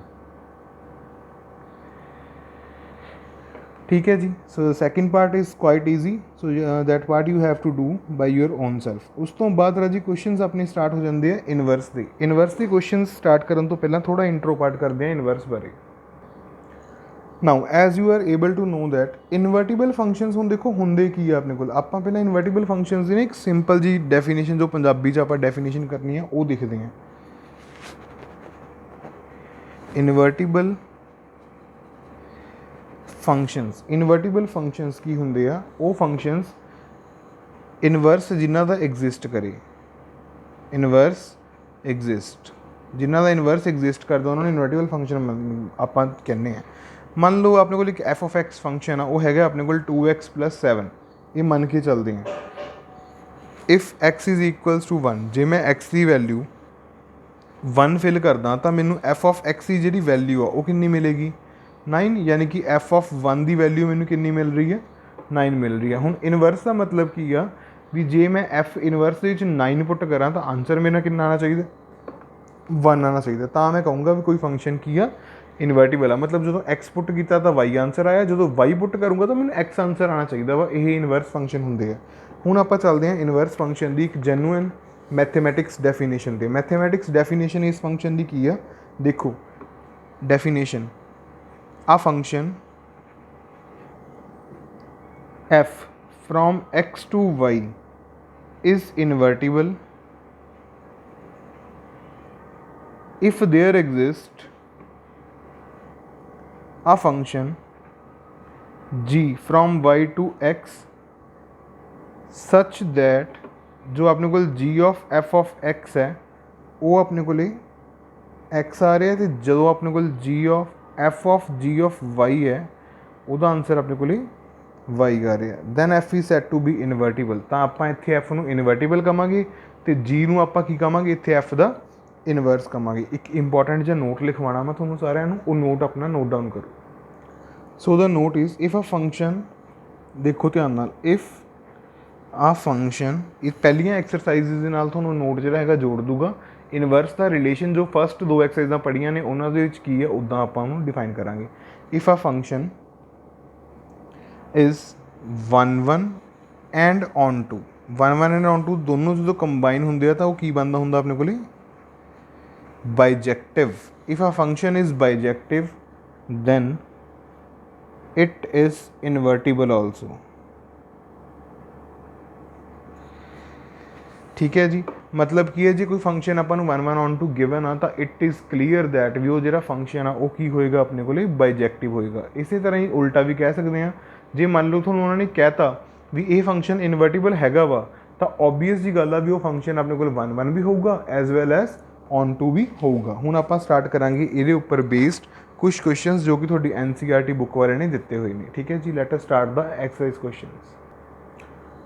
ठीक है जी। So second part is quite easy, so that part you have to do by your own self. उस तो बाद राजी क्वेश्चन अपने स्टार्ट हो जाते हैं इनवर्स के। इनवर्स के क्वेश्चन स्टार्ट करने तो पहला थोड़ा इंट्रो पार्ट करते हैं इनवर्स बारे। Now as you are able to know that invertible functions हुण देखो हुंदे की है अपने को। आप पहले इनवर्टिबल फंक्शनस की एक सिंपल जी डेफिनेशन जो पंजाबी च आप डेफिनेशन करनी है वो लिखते हैं। इनवर्टिबल फंक्शनस की हुंदे आ, वो फंक्शनस इनवर्स जिन्हां दा एग्जिस्ट करे, इनवर्स एग्जिस्ट जिन्हां दा इनवर्स एग्जिस्ट करदा उन्होंने इनवर्टिबल फंक्शन आप कहने हैं। मान लो अपने को एक एफ ऑफ एक्स फंक्शन है, वो है अपने को 2x प्लस 7, ये मन के चलते हैं। If x is equals to 1, जे मैं एक्स की वैल्यू 1 फिल करदा तो मैनू एफ ऑफ एक्स की जी वैल्यू है वो कितनी मिलेगी, 9, यानी कि एफ ऑफ 1 की वैल्यू मैनू कितनी मिल रही है, 9 मिल रही है। हुण इनवर्स का मतलब की आ भी जे मैं एफ इनवर्स 9 पुट करा तो आंसर मेरा कितना आना चाहिए, 1 आना चाहिए। तो मैं कहूँगा भी कोई फंक्शन की आ इनवर्टिबल है, मतलब जो एक्स पुट किया तो वाई आंसर आया, जो वाई पुट करूँगा तो मैंने एक्स आंसर आना चाहिए वा। ये इनवर्स फंक्शन होंगे है। हुण आप चलते हैं इनवर्स फंक्शन की एक जेन्युइन मैथेमैटिक्स डेफिनेशन पर। मैथेमैटिक्स डेफिनेशन इस फंक्शन की है, देखो definition a function f from x to y is invertible if there exists a function g from y to x such that जो अपने को g of f of x है वो अपने को x आ रहा है, तो जो अपने को g of f of g of y है वो आंसर अपने को y आ रहा है, then f is said to be invertible। तो आप इत्थे f नूं इनवर्टिबल कहांगे तो g नूं आपां की कहांगे, इत्थे f दा इनवर्स कहांगे। एक इंपॉर्टेंट जो नोट लिखवाना मैं तुहानूं सारिਆਂ ਨੂੰ, वो नोट अपना नोट डाउन करो। So the note is if a function, देखो ध्यान नाल, इफ़ ਆ ਫੰਕਸ਼ਨ ਇਹ ਪਹਿਲੀਆਂ ਐਕਸਰਸਾਈਜ਼ਸ ਦੇ ਨਾਲ ਤੁਹਾਨੂੰ ਨੋਟ ਜਿਹੜਾ ਹੈਗਾ ਜੋੜ ਦੂਗਾ। ਇਨਵਰਸ ਦਾ ਰਿਲੇਸ਼ਨ ਜੋ ਫਸਟ ਦੋ ਐਕਸਰਸਾਈਜ਼ਾਂ ਪੜ੍ਹੀਆਂ ਨੇ ਉਹਨਾਂ ਦੇ ਵਿੱਚ ਕੀ ਹੈ ਉੱਦਾਂ ਆਪਾਂ ਉਹਨੂੰ ਡਿਫਾਈਨ ਕਰਾਂਗੇ। If a function is 1 and onto 1 and onto ਦੋਨੋਂ ਜਦੋਂ ਕੰਬਾਈਨ ਹੁੰਦੇ ਆ ਤਾਂ ਉਹ ਕੀ ਬਣਦਾ ਹੁੰਦਾ ਆਪਣੇ ਕੋਲੇ bijective. If a function is bijective then it is invertible also। ठीक है जी, मतलब की है जी कोई फंक्शन अपन 1 ऑन टू गिवन आ तो इट इज़ क्लीयर दैट भी वो जो फंक्शन आ वो की होएगा अपने को बाइजैक्टिव होएगा। इसी तरह ही उल्टा भी कह सकते हैं, जे मान लो थोड़ा उन्होंने कहता भी ये फंक्शन इनवर्टिबल हैगा वा तो ऑबवियस जी गल आ भी वो फंक्शन अपने को 1 भी होगा as well as onto भी होगा। हुण आपां स्टार्ट करांगे ये उपर बेस्ड कुछ क्वेश्चंस जो कि थोड़ी NCERT बुक वाले ने दिते हुए हैं। ठीक है जी, let us start the exercise questions.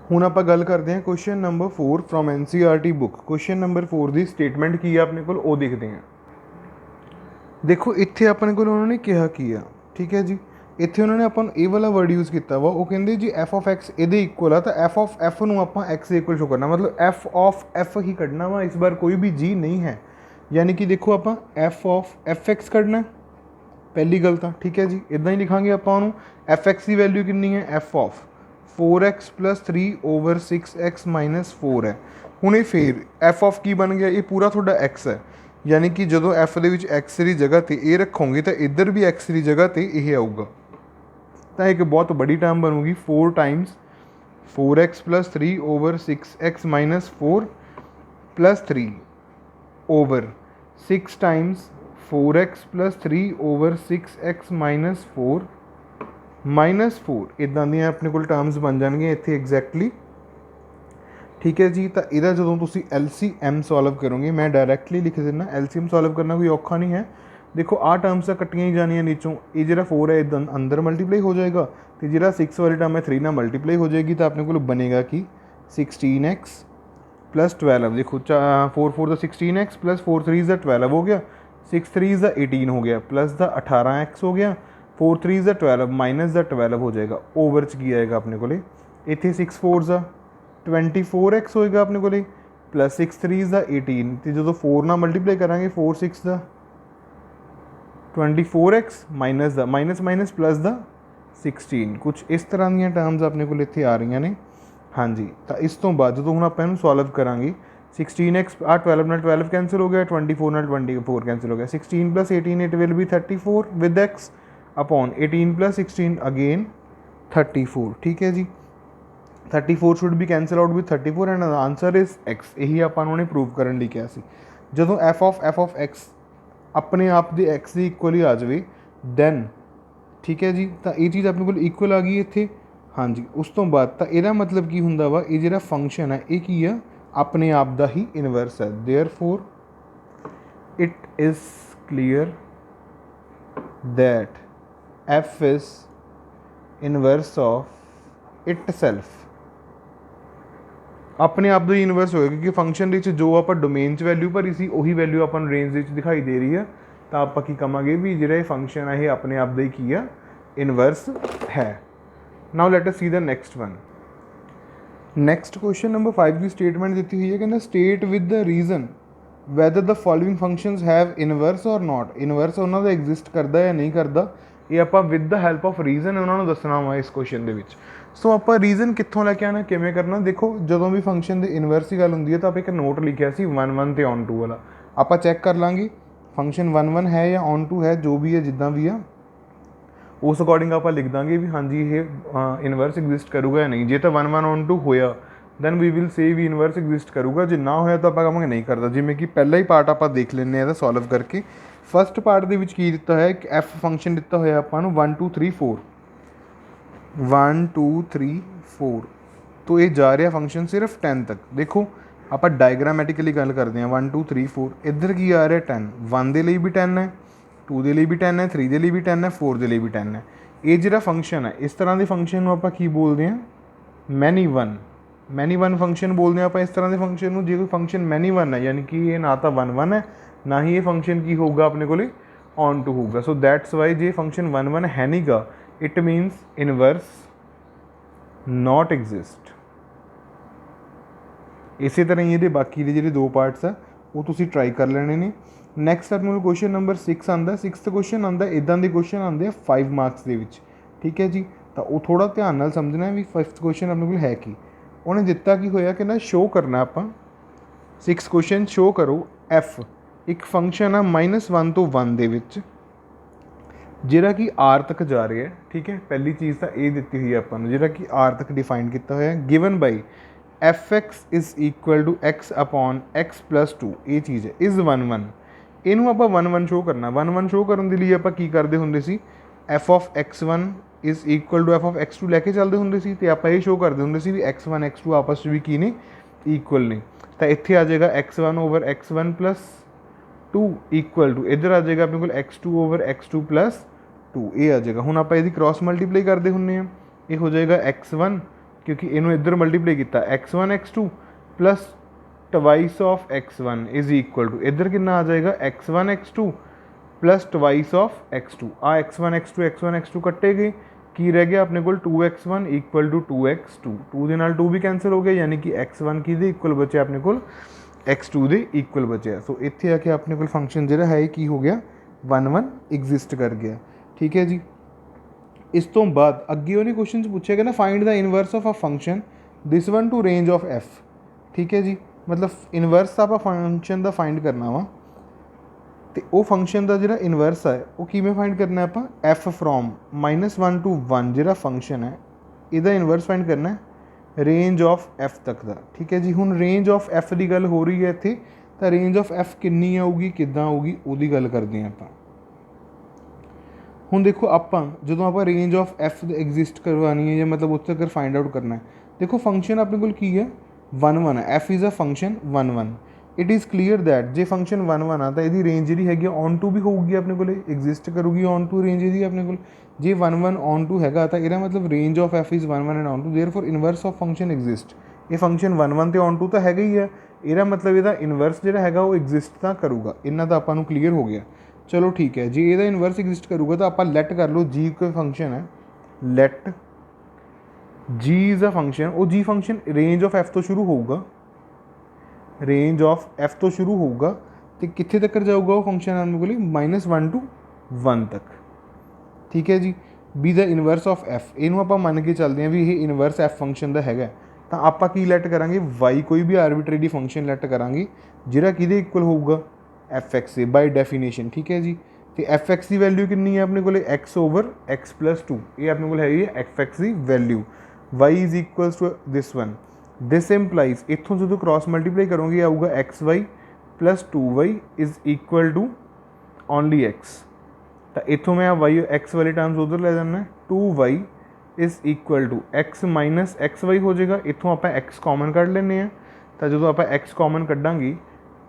हुण आपां गल करते हैं question number 4 from NCERT book. Question number 4 की स्टेटमेंट की है अपने को वो देखते हैं। देखो इत्थे अपने को उन्होंने कहा की है, ठीक है जी, इत्थे उन्होंने अपन ये वाला वर्ड यूज़ किया वा वो कहते जी एफ ऑफ एक्स ये इक्वल आ तो एफ ऑफ एफ नूं आपां एक्स दे इक्वल शो करना, मतलब एफ ऑफ एफ ही कढ़ना वा। इस बार कोई भी जी नहीं है, यानी कि देखो आपां एफ ऑफ एफ एक्स कढ़ना पहली गल तो, ठीक है जी। इदा ही लिखांगे आपां उहनूं एफ एक्स की वैल्यू कितनी है एफ ऑफ 4x + 3 / 6x - 4 है। हुणे फिर एफ ऑफ की बन गया, ये पूरा थोड़ा एक्स है, यानी कि जो एफ दे विच एक्स की जगह पर ये रखोगे तो इधर भी एक्स की जगह पर यह आऊगा, तो एक बहुत बड़ी टर्म बनूगी 4 times 4x + 3 / 6x - 4 + 3 over 6 times 4x + 3 / 6x - 4 -4 इदां दी अपने को टर्म्स बन जाएंगे इत्थे एग्जैक्टली। ठीक है जी, तो यदा जो तुम LCM सॉल्व करोगे, मैं डायरैक्टली लिख देना, LCM सॉल्व करना कोई औखा नहीं है। देखो आ टर्म्स तो कट्टियां ही जानिया नीचों, ये जो 4 है इधर अंदर मल्टीप्लाई हो जाएगा तो जो 6 वाली टर्म है 3 ना मल्टीप्लाई हो जाएगी, तो अपने को बनेगा कि 16x + 12। देखो 4 4 द 16x + 4 3 द 12 हो गया, 6 3 द 18 हो गया, प्लस द 18x हो गया, 4 3 द 12 माइनस द 12 हो जाएगा। ओवर च की आएगा अपने को इतने 6 4 द 24x होएगा अपने को प्लस 6 3 द 18, तो जो 4 ना मल्टीप्लाई करेंगे 4 6 the 24x minus the minus minus plus the 16, कुछ इस तरह दी टर्म्स अपने को इतने आ रही ने। हाँ जी, तो इस तो बाद जो हम आप सॉल्व करा 16x आ 12 ਨਾਲ 12 कैंसिल हो गया, 24 ਨਾਲ 24 कैंसिल हो गया, 16 + 18 it will B 34 with x upon 18 + 16 again 34। ठीक है जी, 34 should be cancel out with 34 and answer is x। यही आपने प्रूव करने लिए कहा जो एफ ऑफ x अपने आप दे x के इक्वल ही आ जाए दैन, ठीक है जी, तो ये चीज़ अपने को इक्वल आ गई इत्थे। हाँ जी, उस तो बाद तो यदा मतलब की हुंदा वा ये जो फंक्शन है ये की है अपने आप का ही इनवर्स है। Therefore it is clear that f is inverse of itself। अपने आप का इनवर्स होएगा क्योंकि फंक्शन जो आप डोमेन वैल्यू भरी सी उही वैल्यू अपन रेंज दिखाई दे रही है, तो आप की कहांगे भी जो फंक्शन है ये अपने आप का ही की है इनवर्स है। Now let us see the next one. Next question number 5 की स्टेटमेंट दी हुई है, कहना state with the reason whether the following functions have inverse और नॉट। इनवर्स उन्होंने एग्जिस्ट करता या नहीं करता, ये आप with the help of reason उन्होंने दसना वा इस क्वेश्चन के। सो आप रीजन कितों लैके आना किमें करना, देखो जो भी फंक्शन के इनवर्स की गल होंगी है तो आप एक नोट लिखा सी 1 1 तो ऑन टू वाला, आप चैक कर लाँगे फंक्शन 1 1 है या ऑन टू है, जो भी है जिदा भी है उस अकॉर्डिंग आप लिख देंगे भी हाँ जी ये इनवर्स एग्जिस्ट करूगा या नहीं। जे तो 1 1 ऑन टू होया दैन वी विल से भी इनवर्स एग्जिस्ट करूगा, जो ना होया तो आप कहेंगे नहीं करता। जिमें कि पहला ही पार्ट आप देख लें सॉल्व करके। फस्ट पार्ट के की दिता है कि एफ फंक्शन दिता होया आपां 1 2 3 4 1 2 3 4, तो ये जा रहा फंक्शन सिर्फ 10 तक। देखो आप डायग्रामैटिकली गल करते हैं 1 2 3 4, इधर की आ रहा 10, 1 के लिए भी 10 है, 2 के लिए भी 10 है, 3 के लिए भी 10 है, 4 के लिए भी 10 है। ये जो फंक्शन है इस तरह के फंक्शन आप की बोलते हैं मैनी वन फंक्शन बोलते हैं आप इस तरह के फंक्शन में। जो कोई फंक्शन मैनी वन है यानी कि ये ना तो 1 1 है ना ही ये फंक्शन की होगा अपने को ऑन टू होगा। So that's why J function 1 1 है नहीं गा, इट मीनस इनवर्स नॉट एग्जिस्ट। इस तरह ही ये बाकी के जो 2 पार्ट्स आ वो तुसीं ट्राई कर लेने ने। नैक्सट अपने को क्वेश्चन नंबर 6 आता। 6th क्वेश्चन आता इदां दे क्वेश्चन आते 5 मार्क्स के विच, ठीक है जी। तो वो थोड़ा ध्यान नाल समझना भी 5th क्वेश्चन अपने को है कि उन्हें दिता कि होया कि ना शो करना आप 6 क्वेश्चन शो करो एफ एक फंक्शन आ -1 तो 1 दे विच जिहड़ा कि आर तक जा रहा है, ठीक है। पहली चीज़ तो ये दी हुई है अपन जिहड़ा कि आर तक डिफाइन किया होया given by f x is equal to x upon x plus 2 ये चीज़ है इज़ 1 इनू आप 1 शो करना। 1 शो करने के लिए आप की करते होंगे see f of x1 is equal to f of x2 लैके चलते होंगे सी तो आप ये शो करते होंगे सी भी x1 x2 आपस में भी की ने इक्वल ने। तो इत्थे आ जाएगा x1 over x1 plus 2 equal to इधर आ जाएगा अपने को x2 ओवर x2 प्लस 2 ये आ जाएगा। हुण आप इसकी क्रॉस मल्टीप्लाई करते होंगे ये हो जाएगा x1 क्योंकि इनू इधर मल्टीप्लाई किया x1 x2 plus twice of x1 is equal to इधर कितना आ जाएगा x1 x2 plus twice of x2 uh x1 x2 कट्टे गए की रह गया अपने को 2x1 इक्वल टू 2x2 2 के नाल 2 भी कैंसल हो गया यानी कि x1 की दे इक्वल बचे अपने को x2 दे इक्वल बचे। सो इत्थे आके अपने को फंक्शन जो है की हो गया 1 एग्जिस्ट कर गया, ठीक है जी। इस तो बाद अगे उन्हें क्वेश्चन पूछेगा ना find the inverse of a function this one two range of F, ठीक है जी। मतलब इनवर्स आप फंक्शन का फाइंड करना वा तो वो फंक्शन का जो इनवर्स है वो किमें फाइंड करना है आप एफ फ्रॉम -1 to 1 जो फंक्शन है इसका इनवर्स फाइंड करना है रेंज ऑफ एफ तक का, ठीक है जी। हुण रेंज ऑफ एफ की गल हो रही है इत्थे तो रेंज ऑफ एफ कितनी आऊगी किद्दां आऊगी उसकी गल करते हैं आप। हुण देखो आपां जदों आपां रेंज ऑफ एफ एग्जिस्ट करवानी है या मतलब उस तक फाइंड आउट करना है देखो फंक्शन अपने को की है 1 है F is a function 1 it is clear that जो फंक्शन 1 आ तो यदी रेंज जी हैगी ऑन टू भी होगी अपने को एग्जिस्ट करूगी ऑन टू रेंज यदी अपने को जे 1 ऑन टू हैगा तो यह मतलब range of f is 1 and onto therefore inverse of function exist ये फंक्शन 1 तो ऑन टू तो हैगा ही है यदा मतलब यदा इनवर्स जो है वो एग्जिस्ट तो करूगा इन्ना तो आपको क्लीयर हो गया। चलो ठीक है जी ये इनवर्स एग्जिस्ट करूगा तो आप लैट कर लो जी कोई फंक्शन है light ji is a function वो जी फंक्शन रेंज ऑफ एफ तो शुरू होगा रेंज ऑफ एफ तो शुरू होगा तो कितने तक जाऊगा वो फंक्शन आने को -1 to 1 तक, ठीक है जी। Be the inverse of F इनू आप मन के चलते हैं भी ये इनवर्स एफ फंक्शन का है तो आप की लैट करा वाई कोई भी आर्बिट्रेरी फंक्शन लैट करा जिहड़ा किहदे इक्वल होगा एफ एक्स से बाय डेफिनेशन, ठीक है जी। तो एफ एक्स की वैल्यू कितनी है अपने को एक्स ओवर एक्स प्लस 2 ये अपने को है एफ एक्स की value Y is equals to this one this implies इतों जो क्रॉस मल्टीप्लाई करोगे आऊगा X Y plus 2y is equal to only X तो इतों मैं वाई एक्स वाले टर्म्स उधर ले जाना 2y is equal to x minus x y हो जाएगा इतों आप एक्स कॉमन कढ़ लें तो जो आप एक्स कॉमन कढ़ांगे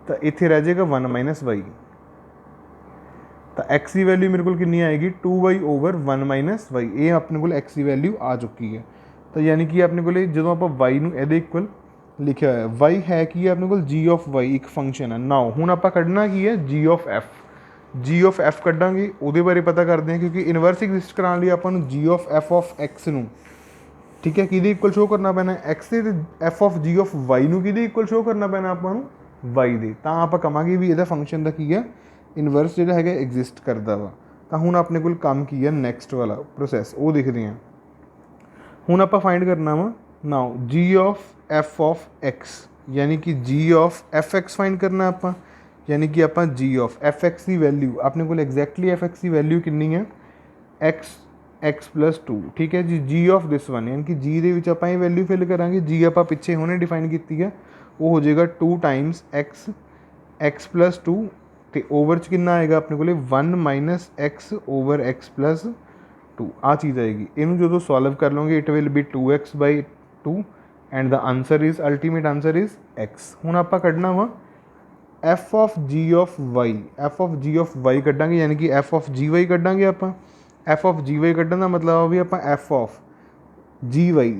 तो इत्थे रह जाएगा 1 माइनस वाई तो एक्स की वैल्यू मेरे को कितनी आएगी 2y ओवर 1 माइनस वाई ये अपने को एक्स की वैल्यू आ चुकी है। तो यानी कि अपने को जो आप वाई नूं इहदे इक्वल लिखा है वाई है कि अपने को जी ऑफ वाई एक फंक्शन है नाउ हुण आप कढ़ना की है जी ऑफ एफ कढ़ांगे उहदे बारे पता करते हैं क्योंकि इनवर्स एग्जिस्ट कराने लिए आपां नूं g of F of x नूं ठीक है किहदे इक्वल शो करना पैना एक्स दे f of ji of y नूं किहदे इक्वल शो करना पैना आपां नूं वाई दे तो आप कहांगे भी इहदा फंक्शन का की है इनवर्स जो है एग्जिस्ट करता वा। तो हुण अपने को काम की है नैक्सट वाला प्रोसैस वो देखते हैं। हुण आप फाइंड करना वा नाउ जी ऑफ एक्स यानी कि G of F x find करना आप यानी कि आप जी ऑफ एफ एक्स की वैल्यू अपने को एग्जैक्टली एफ एक्स की वैल्यू कितनी है एक्स प्लस 2, ठीक है जी। जी ऑफ दिस वन यानी कि जी के आप वैल्यू फिल करा जी आप पिछे हुणे डिफाइन की है वो हो जाएगा 2 टाइम्स एक्स प्लस 2 तो ओवर च कितना आएगा अपने को 1 minus X over X plus 2 आ चीज़ आएगी इनू जो सॉल्व कर लोगे it will be 2x/2 and the answer is ultimate answer is x। हुण आप कढ़ना वा F of ji of Y कढ़ांगे यानी कि एफ ऑफ जी वाई कढ़ांगे आप एफ ऑफ जी वाई कढ़न का मतलब आ भी आप एफ ऑफ जी वाई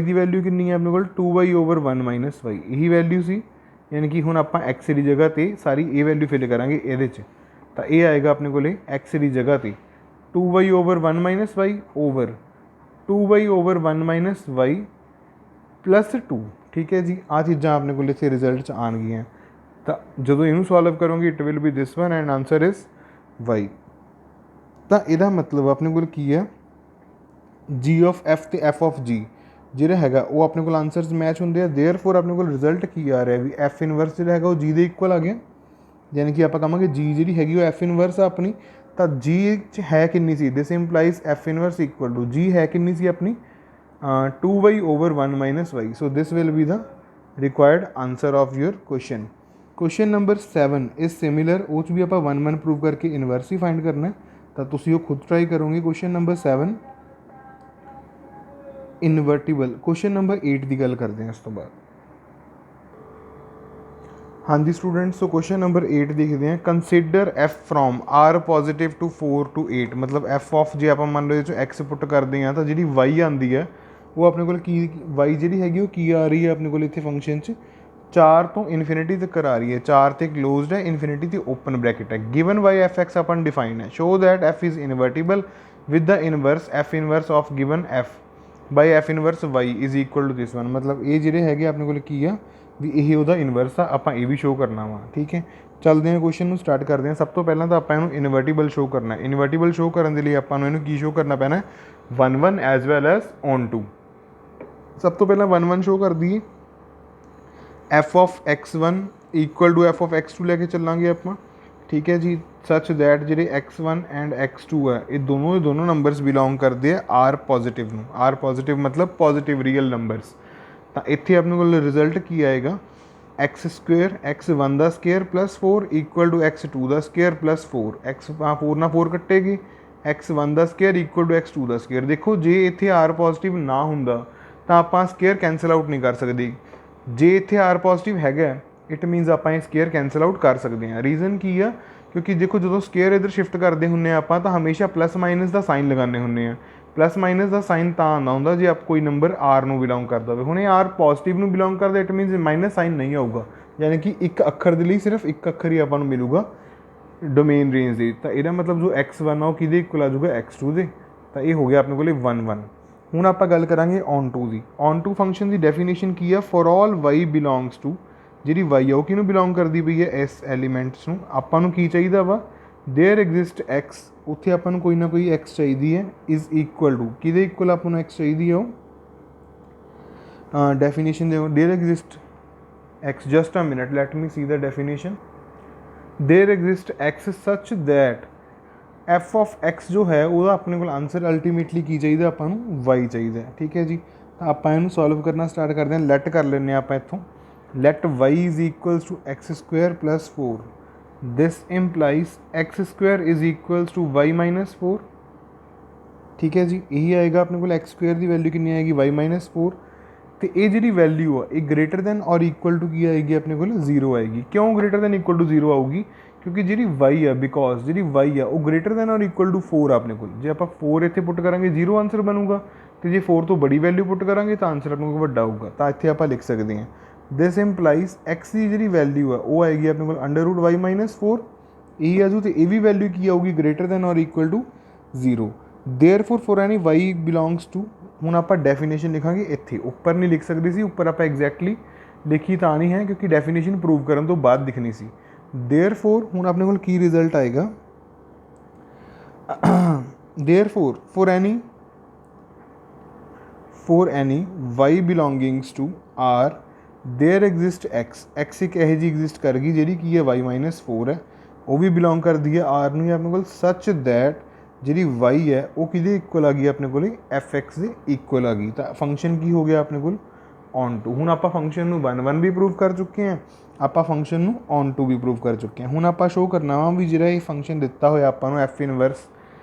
की वैल्यू कितनी है अपने को 2y ओवर 1 माइनस वाई यही वैल्यू सी यानी कि हुण आप एक्स की जगह पर सारी ये वैल्यू फिल करांगे ये तो ये आएगा अपने को एक्स की जगह पर 2y over 1 minus y over 2y over 1 minus y plus 2 ठीक है जी। आ चीज़ां अपने को इत्थे रिजल्ट च आउणगीਆਂ ਤਾਂ ਜਦੋਂ ਇਹਨੂੰ ਸੋਲਵ ਕਰੋਗੇ it will B this one and answer is why. ਤਾਂ ਇਹਦਾ ਮਤਲਬ ਆਪਣੇ ਕੋਲ ਕੀ ਹੈ, ਜੀ ਆਫ ਐਫ ਅਤੇ ਐਫ ਆਫ ਜੀ ਜਿਹੜਾ ਹੈਗਾ ਉਹ ਆਪਣੇ ਕੋਲ ਆਂਸਰਸ ਮੈਚ ਹੁੰਦੇ ਆ। ਦੇਅਰ ਫੋਰ ਆਪਣੇ ਕੋਲ ਰਿਜ਼ਲਟ ਕੀ ਆ ਰਿਹਾ ਵੀ ਐਫ ਇਨਵਰਸ ਜਿਹੜਾ ਹੈਗਾ ਉਹ ਜੀ ਦੇ ਇਕੁਅਲ ਆ ਗਿਆ, ਯਾਨੀ ਕਿ ਆਪਾਂ ਕਹਾਂਗੇ ਜੀ ਜਿਹੜੀ ਹੈਗੀ ਉਹ ਐਫ ਇਨਵਰਸ ਆ ਆਪਣੀ। ਤਾਂ ਜੀ 'ਚ ਹੈ ਕਿੰਨੀ ਸੀ, this implies F inverse equal to G ਹੈ ਕਿੰਨੀ ਸੀ ਆਪਣੀ 2y/1 - y। So this will be the required answer of your question. Question number 7 is similar, ਉਹ 'ਚ ਵੀ ਆਪਾਂ 1 ਪ੍ਰੂਵ ਕਰਕੇ ਇਨਵਰਸ ਹੀ ਫਾਈਂਡ ਕਰਨਾ, ਤਾਂ ਤੁਸੀਂ ਉਹ ਖੁਦ ਟਰਾਈ ਕਰੋਗੇ। Question number 7 ਇਨਵਰਟੀਬਲ। ਕੁਐਸਚਨ ਨੰਬਰ 8 ਦੀ ਗੱਲ ਕਰਦੇ ਹਾਂ ਇਸ ਤੋਂ ਬਾਅਦ। ਹਾਂਜੀ ਸਟੂਡੈਂਟਸ, ਸੋ ਕੁਐਸਚਨ ਨੰਬਰ 8 ਦੇਖਦੇ ਹਾਂ। Consider f from r positive to 4 to 8, ਮਤਲਬ ਐਫ ਆਫ ਜੇ ਆਪਾਂ ਮੰਨ ਲਓ ਇਹ 'ਚੋਂ ਐਕਸ ਪੁੱਟ ਕਰਦੇ ਹਾਂ ਤਾਂ ਜਿਹੜੀ ਵਾਈ ਆਉਂਦੀ ਹੈ ਉਹ ਆਪਣੇ ਕੋਲ ਕੀ, ਵਾਈ ਜਿਹੜੀ ਹੈਗੀ ਉਹ ਕੀ ਆ ਰਹੀ ਹੈ ਆਪਣੇ ਕੋਲ ਇੱਥੇ ਫੰਕਸ਼ਨ 'ਚ 4 ਤੋਂ ਇਨਫਿਨਿਟੀ ਤੱਕ ਆ ਰਹੀ ਹੈ। 4 ਤੇ ਕਲੋਜ਼ਡ ਹੈ, ਇਨਫਿਨਿਟੀ ਤੇ ਓਪਨ ਬ੍ਰੈਕਟ ਹੈ। ਗਿਵਨ ਵਾਈ ਐਫ ਐਕਸ ਆਪਾਂ ਨੂੰ ਡਿਫਾਈਨ ਹੈ। Show that F is invertible with the inverse F inverse of given F by F inverse Y is equal to this one. ਮਤਲਬ ਇਹ ਜਿਹੜੇ ਹੈਗੇ ਆਪਣੇ ਕੋਲ ਕੀ ਆ ਵੀ ਇਹ ਉਹਦਾ ਇਨਵਰਸ ਆ, ਆਪਾਂ ਇਹ ਵੀ ਸ਼ੋਅ ਕਰਨਾ ਵਾ। ਠੀਕ ਹੈ, ਚੱਲਦੇ ਹਾਂ ਕੁਐਸਚਨ ਨੂੰ ਸਟਾਰਟ ਕਰਦੇ ਹਾਂ। ਸਭ ਤੋਂ ਪਹਿਲਾਂ ਤਾਂ ਆਪਾਂ ਇਹਨੂੰ ਇਨਵਰਟੀਬਲ ਸ਼ੋਅ ਕਰਨਾ। ਇਨਵਰਟੀਬਲ ਸ਼ੋਅ ਕਰਨ ਦੇ ਲਈ ਆਪਾਂ ਨੂੰ ਇਹਨੂੰ ਕੀ ਸ਼ੋਅ ਕਰਨਾ ਪੈਣਾ 1 as well as onto. ਸਭ ਤੋਂ ਪਹਿਲਾਂ 1 ਸ਼ੋਅ ਕਰ ਦਈਏ। F of x1 equal to f of x2 ਲੈ ਕੇ ਚੱਲਾਂਗੇ ਆਪਾਂ। ਠੀਕ ਹੈ ਜੀ, ਸੱਚ ਦੈਟ ਜਿਹੜੇ x1 ਐਂਡ x2 ਹੈ ਇਹ ਦੋਨੋਂ ਦੇ ਦੋਨੋਂ ਨੰਬਰਸ ਬਿਲੋਂਗ ਕਰਦੇ ਆ ਆਰ ਪੋਜ਼ੀਟਿਵ ਨੂੰ। ਆਰ ਪੋਜ਼ੀਟਿਵ ਮਤਲਬ ਪੋਜ਼ੀਟਿਵ ਰੀਅਲ ਨੰਬਰਸ। ਤਾਂ ਇੱਥੇ ਆਪਣੇ ਕੋਲ ਰਿਜ਼ਲਟ ਕੀ ਆਏਗਾ x² x1 ਦਾ square plus 4 equal to x2 ਦਾ ਸਕੇਅਰ ਪਲੱਸ 4। 4 ਨਾਲ 4 ਕੱਟੇਗੀ, x1 ਦਾ ਸਕੇਅਰ ਇਕੁਅਲ ਟੂ x2 ਦਾ ਸਕੇਅਰ। ਦੇਖੋ ਜੇ ਇੱਥੇ ਆਰ ਪੋਜ਼ੀਟਿਵ ਨਾ ਹੁੰਦਾ ਤਾਂ ਆਪਾਂ ਸਕੇਅਰ ਕੈਂਸਲ ਆਊਟ ਨਹੀਂ ਕਰ ਸਕਦੇ। ਜੇ ਇੱਥੇ ਆਰ ਪੋਜ਼ੀਟਿਵ ਹੈਗਾ ਇਟ ਮੀਨਸ ਆਪਾਂ ਇਹ ਸਕੇਅਰ ਕੈਂਸਲ ਆਊਟ ਕਰ ਸਕਦੇ ਹਾਂ। ਰੀਜ਼ਨ ਕੀ ਆ, ਕਿਉਂਕਿ ਦੇਖੋ ਜਦੋਂ ਸਕੇਅਰ ਇੱਧਰ ਸ਼ਿਫਟ ਕਰਦੇ ਹੁੰਦੇ ਆ ਆਪਾਂ ਤਾਂ ਹਮੇਸ਼ਾ ਪਲੱਸ ਮਾਈਨਸ ਦਾ ਸਾਈਨ ਲਗਾਉਂਦੇ ਹੁੰਦੇ ਆ। ਪਲੱਸ ਮਾਈਨਸ ਦਾ ਸਾਈਨ ਤਾਂ ਆਉਂਦਾ ਹੁੰਦਾ ਜੇ ਆਪ ਕੋਈ ਨੰਬਰ ਆਰ ਨੂੰ ਬਿਲੋਂਗ ਕਰਦਾ ਹੋਵੇ। ਹੁਣ ਇਹ ਆਰ ਪੋਜ਼ੀਟਿਵ ਨੂੰ ਬਿਲੋਂਗ ਕਰਦਾ ਇਟ ਮੀਨਸ ਮਾਈਨਸ ਸਾਈਨ ਨਹੀਂ ਆਊਗਾ, ਯਾਨੀ ਕਿ ਇੱਕ ਅੱਖਰ ਦੇ ਲਈ ਸਿਰਫ ਇੱਕ ਅੱਖਰ ਹੀ ਆਪਾਂ ਨੂੰ ਮਿਲੂਗਾ ਡੋਮੇਨ ਰੇਂਜ ਦੇ। ਤਾਂ ਇਹਦਾ ਮਤਲਬ ਜੋ x1 ਆ ਉਹ ਕਿਹਦੇ ਇਕੁਅਲ ਆ ਜਾਊਗਾ x2 ਦੇ। ਤਾਂ ਇਹ ਹੋ ਗਿਆ ਆਪਣੇ ਕੋਲ 1 ਹੁਣ ਆਪਾਂ ਗੱਲ ਕਰਾਂਗੇ ਔਨ ਟੂ ਦੀ। ਔਨ ਟੂ ਫੰਕਸ਼ਨ ਦੀ ਡੈਫੀਨੇਸ਼ਨ ਕੀ ਆ, for all y belongs to, ਜਿਹੜੀ ਵਾਈ ਆ ਉਹ ਕਿਹਨੂੰ ਬਿਲੋਂਗ ਕਰਦੀ ਪਈ ਹੈ ਇਸ ਐਲੀਮੈਂਟਸ ਨੂੰ। ਆਪਾਂ ਨੂੰ ਕੀ ਚਾਹੀਦਾ ਵਾ ਦੇਅਰ ਐਗਜ਼ਿਸਟ ਐਕਸ, ਉੱਥੇ ਆਪਾਂ ਨੂੰ ਕੋਈ ਨਾ ਕੋਈ ਐਕਸ ਚਾਹੀਦੀ ਹੈ ਇਜ਼ ਇਕੁਅਲ ਟੂ, ਕਿਹਦੇ ਇਕੁਅਲ ਆਪਾਂ ਨੂੰ ਐਕਸ ਚਾਹੀਦੀ ਹੈ ਉਹ ਡੈਫੀਨੇਸ਼ਨ ਦਿਓ। There exist x, just a minute let me see the definition. There exist x such that f of x ਜੋ ਹੈ ਉਹਦਾ ਆਪਣੇ ਕੋਲ ਆਂਸਰ ਅਲਟੀਮੇਟਲੀ ਕੀ ਚਾਹੀਦਾ ਆਪਾਂ ਨੂੰ ਵਾਈ ਚਾਹੀਦਾ। ਠੀਕ ਹੈ ਜੀ, ਤਾਂ ਆਪਾਂ ਇਹਨੂੰ ਸੋਲਵ ਕਰਨਾ ਸਟਾਰਟ ਕਰਦੇ ਹਾਂ। ਲੈਟ ਕਰ ਲੈਂਦੇ ਹਾਂ ਆਪਾਂ ਇੱਥੋਂ। let y is equals to x square plus 4, this implies x square is equals to y minus 4। ठीक है जी, यही आएगा अपने को x square की वैल्यू कितनी आएगी y minus 4। तो ये जी वैल्यू आ ये ग्रेटर दैन और इक्वल टू की आएगी अपने को 0 आएगी। क्यों ग्रेटर दैन इक्वल टू 0 आऊगी, क्योंकि जी y आ बिकॉज जी y आ वो ग्रेटर दैन और इक्वल टू 4 अपने को। जो आप 4 इतने पुट करेंगे 0 आंसर बनूगा, तो जो 4 तो बड़ी वैल्यू पुट करेंगे तो आंसर अपने को वड्डा आऊगा। तो इतने आप लिख सकते हैं दिस इंप्लाइज एक्स की जी वैल्यू है वो आएगी अपने को √y - 4। यही आजू तो ये भी वैल्यू की आऊगी ग्रेटर दैन और equal to 0। Therefore for any y belongs to, हुण आप डेफिनेशन लिखांगे इत्थे, उपर नहीं लिख सकते सी, उपर आप एग्जैक्टली लिखी तो नहीं है क्योंकि डेफिनेशन प्रूव करने तो बाद लिखनी सी। देयरफॉर हुण अपने को की रिजल्ट आएगा therefore for any y belongings to r there exist x एक यह जी एग्जिस्ट कर गई जी की है y - 4 है, वो भी बिलोंग करती है r नहीं अपने को, सच दैट जी y है वो कि इक्वल आ गई अपने को एफ एक्स के इक्वल आ गई। तो फंक्शन की हो गया अपने को ऑन टू। हूँ आप फंक्शन 1 भी प्रूव कर चुके हैं, आप फंक्शन ऑन टू भी प्रूव कर चुके हैं। हूँ आप शो करना वा भी जो फंक्शन दिता हुआ आपको एफ इनवर्स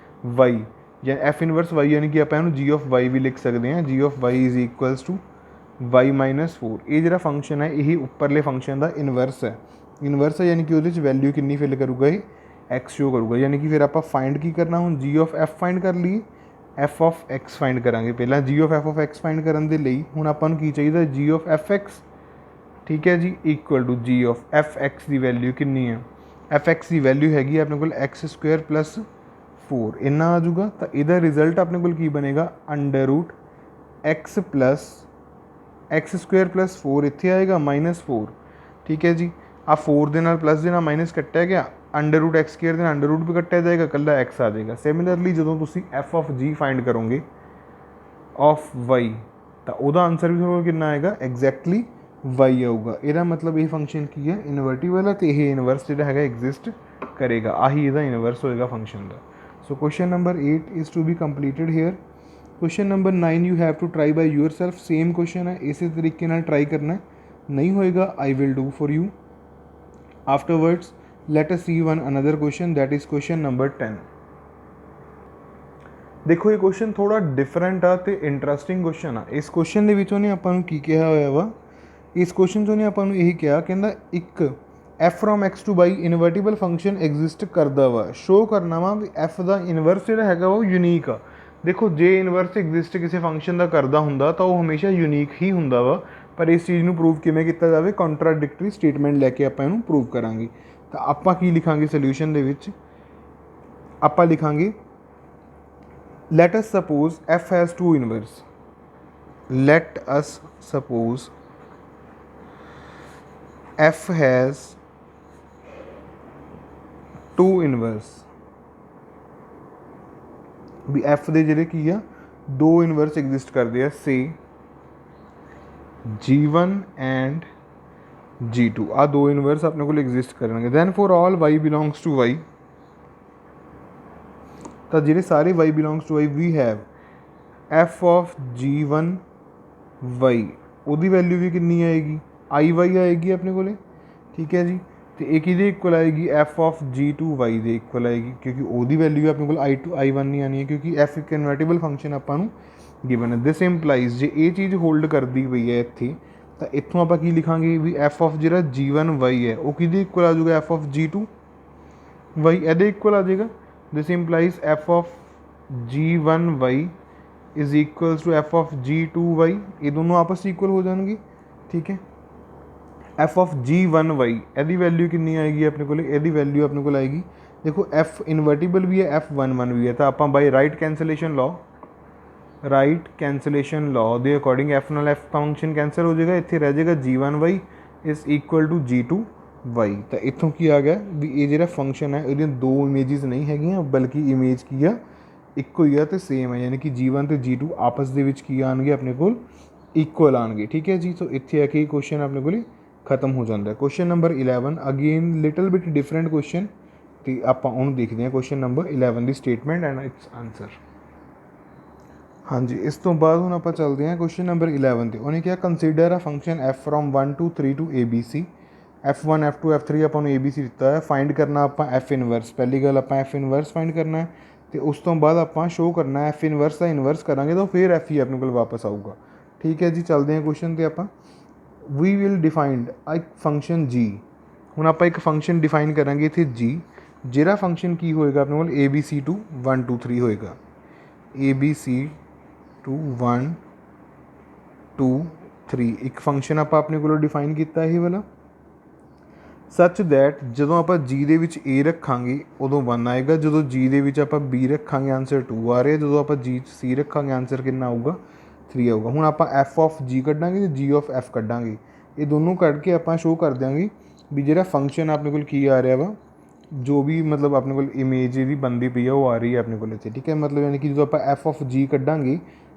वाई या एफ इनवर्स वाई यानी कि आप जी ऑफ वाई भी लिख सकते हैं। जी of Y is equals to y - 4। ये जो फंक्शन है यही उपरले फंक्शन का इनवर्स है। इनवर्स है यानी कि वो वैल्यू कितनी फिल करूँगा ये एक्स शो करूँगा, यानी कि फिर आप फाइंड की करना हूँ जी ऑफ एफ फाइंड कर लीए, एफ ऑफ एक्स फाइंड करा पहला G of F of X find करने के लिए हूँ आपको की चाहिए जी ऑफ एफ एक्स। ठीक है जी, equal to G of F X की वैल्यू कितनी है, एफ एक्स की वैल्यू हैगी अपने को x² + 4 इन्ना आ जाऊगा। तो यदा रिजल्ट अपने को बनेगा √x + एक्स स्क्वेयर प्लस 4 इत्थे आएगा -4, ठीक है जी। आ 4 दे नाल प्लस दे नाल माइनस कट्टिया गया, अंडर रूट एक्स स्क्वेयर दे नाल अंडर रूट भी कट्टिया जाएगा, कल्ला एक्स आ जाएगा। सिमिलरली जो तुसी एफ ऑफ जी फाइंड करोगे ऑफ वाई तो वह आंसर भी थोड़ा कितना आएगा, एग्जैक्टली वाई आऊगा। यदा मतलब ये फंक्शन की है, इनवर्टिबल है, तो यह इनवर्स जो है एग्जिस्ट करेगा, आही यदा इनवर्स होएगा फंक्शन का। So question number 8 is to be completed here. Question number 9 you have to try by yourself. Same question है, इसी तरीके नाल ट्राई करना है, नहीं होएगा I will do for you afterwards. Let us see one another question, that is question number 10। देखो ये क्वेश्चन थोड़ा डिफरेंट आ तो इंटरस्टिंग क्वेश्चन आ। इस क्वेश्चन के विचों ने आपां नूं की कहा होया वा, इस क्वेश्चन चों ने आपां नूं यही कहा, कहंदा एक f from x to y invertible function exist करदा वा, शो करना वा भी एफ दा इनवर्स जिहड़ा हैगा वो यूनीक आ। देखो जे इनवर्स एग्जिस्ट किसी फंक्शन का करदा हुंदा तो वह हमेशा यूनीक ही हुंदा वा, पर इस चीज़ नूं प्रूव किवें कीता जावे, कॉन्ट्राडिक्टरी स्टेटमेंट लैके आपां इहनूं प्रूव करांगे। तो आपां की लिखांगे सोल्यूशन दे विच, आपां लिखांगे let us suppose f has two inverse. Let us suppose f has two inverse. भी f ਦੇ ਜਿਹੜੇ ਕੀ ਆ ਦੋ ਇਨਵਰਸ ਐਗਜ਼ਿਸਟ ਕਰਦੇ ਆ, ਸੇ g1 ਐਂਡ g2 ਆ ਦੋ ਇਨਵਰਸ ਆਪਣੇ ਕੋਲ ਐਗਜ਼ਿਸਟ ਕਰਨਗੇ। Then for all y belongs to y, तो ਜਿਹੜੇ ਸਾਰੇ y belongs to y we have f of g1 y, ਉਹਦੀ ਵੈਲਿਊ ਵੀ ਕਿੰਨੀ ਆਏਗੀ, आई वाई आएगी अपने को, ठीक है जी। तो एक किहदे इक्वल आएगी, f of g2 y they equal आएगी, क्योंकि ਉਹਦੀ वैल्यू अपने को i1 नहीं आनी है, क्योंकि f एक इनवर्टिबल फंक्शन ਆਪਾਂ ਨੂੰ गिवन है। दिस इंप्लाइज जे ये चीज़ होल्ड करती पई है इत्थे, तो इत्थों आप की लिखांगे भी f ऑफ जिहड़ा g1 y है वो किहदे इक्वल आ जाऊगा, f ऑफ g2 y ਇਹਦੇ इक्वल आ जाएगा। This implies f of g1 y is equals to f of g2 y, ये दोनों आपस में इक्वल हो जाएंगे, ठीक है। f ऑफ g1 y यदी वैल्यू कितनी आएगी अपने को, यदी वैल्यू अपने को आएगी, देखो f इनवर्टिबल भी है, f11 भी है, तो आप by right cancellation law, right cancellation law के अकॉर्डिंग f नाल f फंक्शन कैंसल हो जाएगा, इत्थे रह जाएगा g1 y is equal to g2 y। तो इत्थों की आ गया भी ये जो फंक्शन है ये दो इमेजिज नहीं है, बल्कि इमेज की आ इक्को ही है तो सेम है, यानी कि g1 तो g2 आपस दे विच की आएंगे अपने को इक्वल आएंगे, ठीक है जी। तो इत्थे आके क्वेश्चन अपने को खत्म हो जाता है। Question number 11 again little bit different question, तो आप देखते हैं क्वेश्चन नंबर 11 की स्टेटमेंट एंड इट्स आंसर। हाँ जी, इस तो बाद हम आप चलते हैं क्वेश्चन नंबर 11 ते। उन्हें क्या, consider a function f from 1 to 3 to ABC, F1 F2 F3 आप ABC दिता है, फाइंड करना आप एफ इनवर्स, पहली गल आप एफ इनवर्स फाइंड करना है, तो उस तो बाद आप शो करना है एफ इनवर्स का इनवर्स करांगे तो फिर एफ ही अपने को वापस आऊगा, ठीक है जी। चलते हैं क्वेश्चन ते आप वी विल डिफाइंड एक फंक्शन जी, हुण आप एक फंक्शन डिफाइन करांगे इत्थे जी, जिहड़ा फंक्शन की होएगा अपने कोल ABC टू 1 2 3 होएगा, ABC टू 1 2 3 एक फंक्शन आप अपने को डिफाइन किया ये वाला, सच दैट जो आप जी दे विच ए रखांगे उदों 1 आएगा, जो जी दे विच आप बी रखांगे आंसर 2 आ रहा है, जो आप जी सी रखांगे आंसर कितना आऊगा 3 आऊगा। हुण आप एफ ऑफ जी कड्डांगे तो जी ऑफ एफ कड्डांगे, ये दोनों कढ़ के आप शो कर देंगे भी जो फंक्शन अपने को की आ रहा वा, जो भी मतलब अपने को इमेज जी बनती पई है वो आ रही है अपने को इत्थे, ठीक है। मतलब यानी कि जो आप एफ ऑफ जी कड्डांगे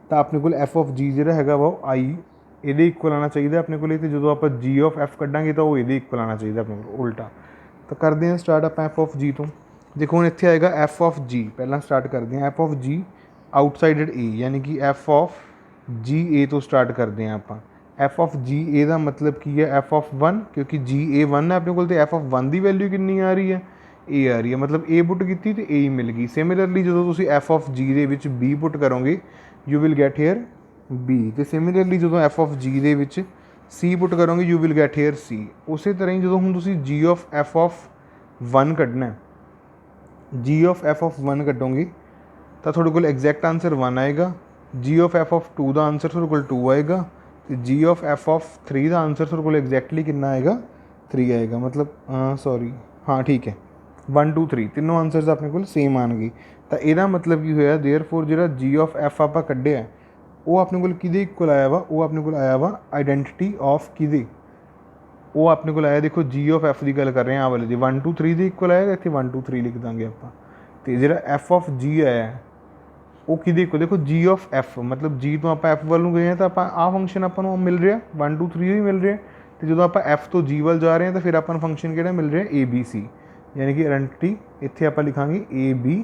तो अपने को एफ ऑफ जी जो है वो आई ये इक्वल आना चाहिए अपने को, तो जो आप जी ऑफ एफ कड्डांगे तो वो ये इक्वल आना चाहिए अपने को उल्टा। तो करते हैं स्टार्ट आप एफ ऑफ जी तो, देखो हम इत्थे आएगा एफ ऑफ जी, पहला स्टार्ट करते हैं एफ ऑफ जी आउटसाइडेड ए, यानी कि एफ ऑफ जी ए तो स्टार्ट करते हैं आप। एफ ऑफ जी ए का मतलब की है एफ ऑफ 1, क्योंकि जी ए 1 है अपने को, तो एफ ऑफ 1 की वैल्यू कितनी आ रही है, ए आ रही है, मतलब ए पुट की तो ए ही मिल गई। सिमिलरली जो तुम एफ ऑफ जी दे विच बी पुट करोगे you will get here B, तो सिमिलरली जो एफ ऑफ जी दे विच सी पुट करोगे you will get here C. उस तरह ही जो हम तुम जी ऑफ एफ ऑफ 1 कढ़ना है, जी ऑफ एफ ऑफ 1 कटोगे तो थोड़े को एग्जैक्ट आंसर 1 आएगा, जी ऑफ एफ ऑफ 2 का आंसर थोड़े को 2 आएगा, तो जी ऑफ एफ ऑफ 3 का आंसर थोड़े को एग्जैक्टली कितना आएगा 3 आएगा, मतलब सॉरी हाँ ठीक है 1 2 3 तीनों आंसर्स अपने को सेम आएंगे। तो यदा मतलब की होया देयर फोर जो जी ऑफ एफ आप कढ़िया ਉਹ ਆਪਣੇ ਕੋਲ ਕਿਹਦੇ ਇਕੁਅਲ ਆਇਆ ਵਾ, ਉਹ ਆਪਣੇ ਕੋਲ ਆਇਆ ਵਾ ਆਈਡੈਂਟੀਟੀ ਆਫ ਕਿਹਦੇ, ਉਹ ਆਪਣੇ ਕੋਲ ਆਇਆ ਦੇਖੋ ਜੀ ਆਫ ਐਫ ਦੀ ਗੱਲ ਕਰ ਰਹੇ ਹਾਂ, ਆਹ ਵਾਲੇ ਦੀ 1 2 3 ਦੇ ਇਕੁਅਲ ਆਏਗਾ, ਇੱਥੇ 1 2 3 ਲਿਖ ਦਾਂਗੇ ਆਪਾਂ। ਤੇ ਜਿਹੜਾ ਐਫ ਆਫ ਜੀ ਆਇਆ ਉਹ ਕਿਹਦੇ ਇਕੁਅਲ, ਦੇਖੋ ਜੀ ਆਫ ਐਫ ਮਤਲਬ ਜੀ ਤੋਂ ਆਪਾਂ ਐਫ ਵੱਲ ਨੂੰ ਗਏ ਹਾਂ ਤਾਂ ਆਪਾਂ ਆਹ ਫੰਕਸ਼ਨ ਆਪਾਂ ਨੂੰ ਮਿਲ ਰਿਹਾ 1 2 3 ਹੀ ਮਿਲ ਰਿਹਾ, ਤੇ ਜਦੋਂ ਆਪਾਂ ਐਫ ਤੋਂ ਜੀ ਵੱਲ ਜਾ ਰਹੇ ਹਾਂ ਤਾਂ ਫਿਰ ਆਪਾਂ ਨੂੰ ਫੰਕਸ਼ਨ ਕਿਹੜਾ ਮਿਲ ਰਿਹਾ ਏ ਬੀ ਸੀ, ਯਾਨੀ ਕਿ ਆਇਡੈਂਟੀਟੀ ਇੱਥੇ ਆਪਾਂ ਲਿਖਾਂਗੇ ਏ ਬੀ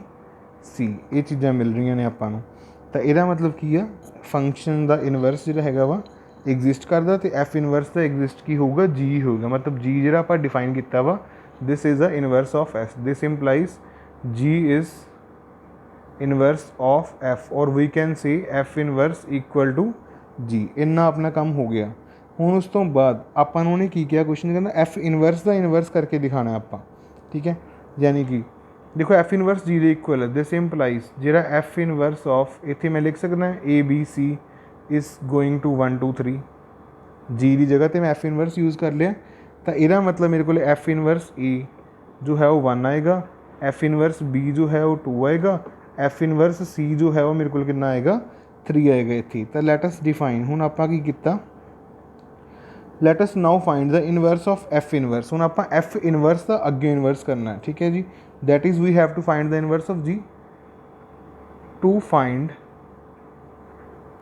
ਸੀ, ਇਹ ਚੀਜ਼ਾਂ ਮਿਲ ਰਹੀਆਂ ਨੇ ਆਪਾਂ ਨੂੰ। ਤਾਂ ਇਹਦਾ ਮਤਲਬ ਕੀ ਆ, ਫੰਕਸ਼ਨ ਦਾ ਇਨਵਰਸ ਜਿਹੜਾ ਹੈਗਾ ਵਾ ਐਗਜ਼ਿਸਟ ਕਰਦਾ, ਤੇ ਐਫ ਇਨਵਰਸ ਦਾ ਐਗਜ਼ਿਸਟ ਕੀ ਹੋਊਗਾ, ਜੀ ਹੋਊਗਾ। ਮਤਲਬ ਜੀ ਜਿਹੜਾ ਆਪਾਂ ਡਿਫਾਈਨ ਕੀਤਾ ਵਾ, this is a inverse of s, this implies g is inverse of f, or we can say f inverse equal to g. ਇੰਨਾ ਆਪਣਾ ਕੰਮ ਹੋ ਗਿਆ। ਹੁਣ ਉਸ ਤੋਂ ਬਾਅਦ ਆਪਾਂ ਨੂੰ ਉਹਨੇ ਕੀ ਕਿਹਾ, ਕੁਐਸਚਨ ਕਹਿੰਦਾ ਐਫ ਇਨਵਰਸ ਦਾ ਇਨਵਰਸ ਕਰਕੇ ਦਿਖਾਣਾ ਆਪਾਂ, ਠੀਕ ਹੈ। ਯਾਨੀ ਕਿ ਦੇਖੋ ਐਫ ਇਨਵਰਸ ਜੀ ਦੇ ਇਕੁਅਲ ਹੈ, ਦਿਸ ਇੰਪਲਾਈਜ਼ ਜਿਹੜਾ ਐਫ ਇਨਵਰਸ ਆਫ, ਇੱਥੇ ਮੈਂ ਲਿਖ ਸਕਦਾ a b c is going to 1 2 3, ਜੀ ਦੀ ਜਗ੍ਹਾ 'ਤੇ ਮੈਂ ਐਫ ਇਨਵਰਸ ਯੂਜ਼ ਕਰ ਲਿਆ। ਤਾਂ ਇਹਦਾ ਮਤਲਬ ਮੇਰੇ ਕੋਲ ਐਫ ਇਨਵਰਸ ਏ ਜੋ ਹੈ ਉਹ 1 ਆਏਗਾ, ਐਫ ਇਨਵਰਸ ਬੀ ਜੋ ਹੈ ਉਹ 2 ਆਏਗਾ, ਐਫ ਇਨਵਰਸ ਸੀ ਜੋ ਹੈ ਉਹ ਮੇਰੇ ਕੋਲ ਕਿੰਨਾ ਆਏਗਾ 3 ਆਏਗਾ ਇੱਥੇ। ਤਾਂ ਲੈਟ ਅਸ ਡਿਫਾਈਨ, ਹੁਣ ਆਪਾਂ ਕੀ ਕੀਤਾ, let us now find the inverse of F inverse. ਹੁਣ ਆਪਾਂ ਐਫ ਇਨਵਰਸ ਦਾ ਅੱਗੇ ਇਨਵਰਸ ਕਰਨਾ ਹੈ, ਠੀਕ ਹੈ ਜੀ। That is we have to find the inverse of G. To find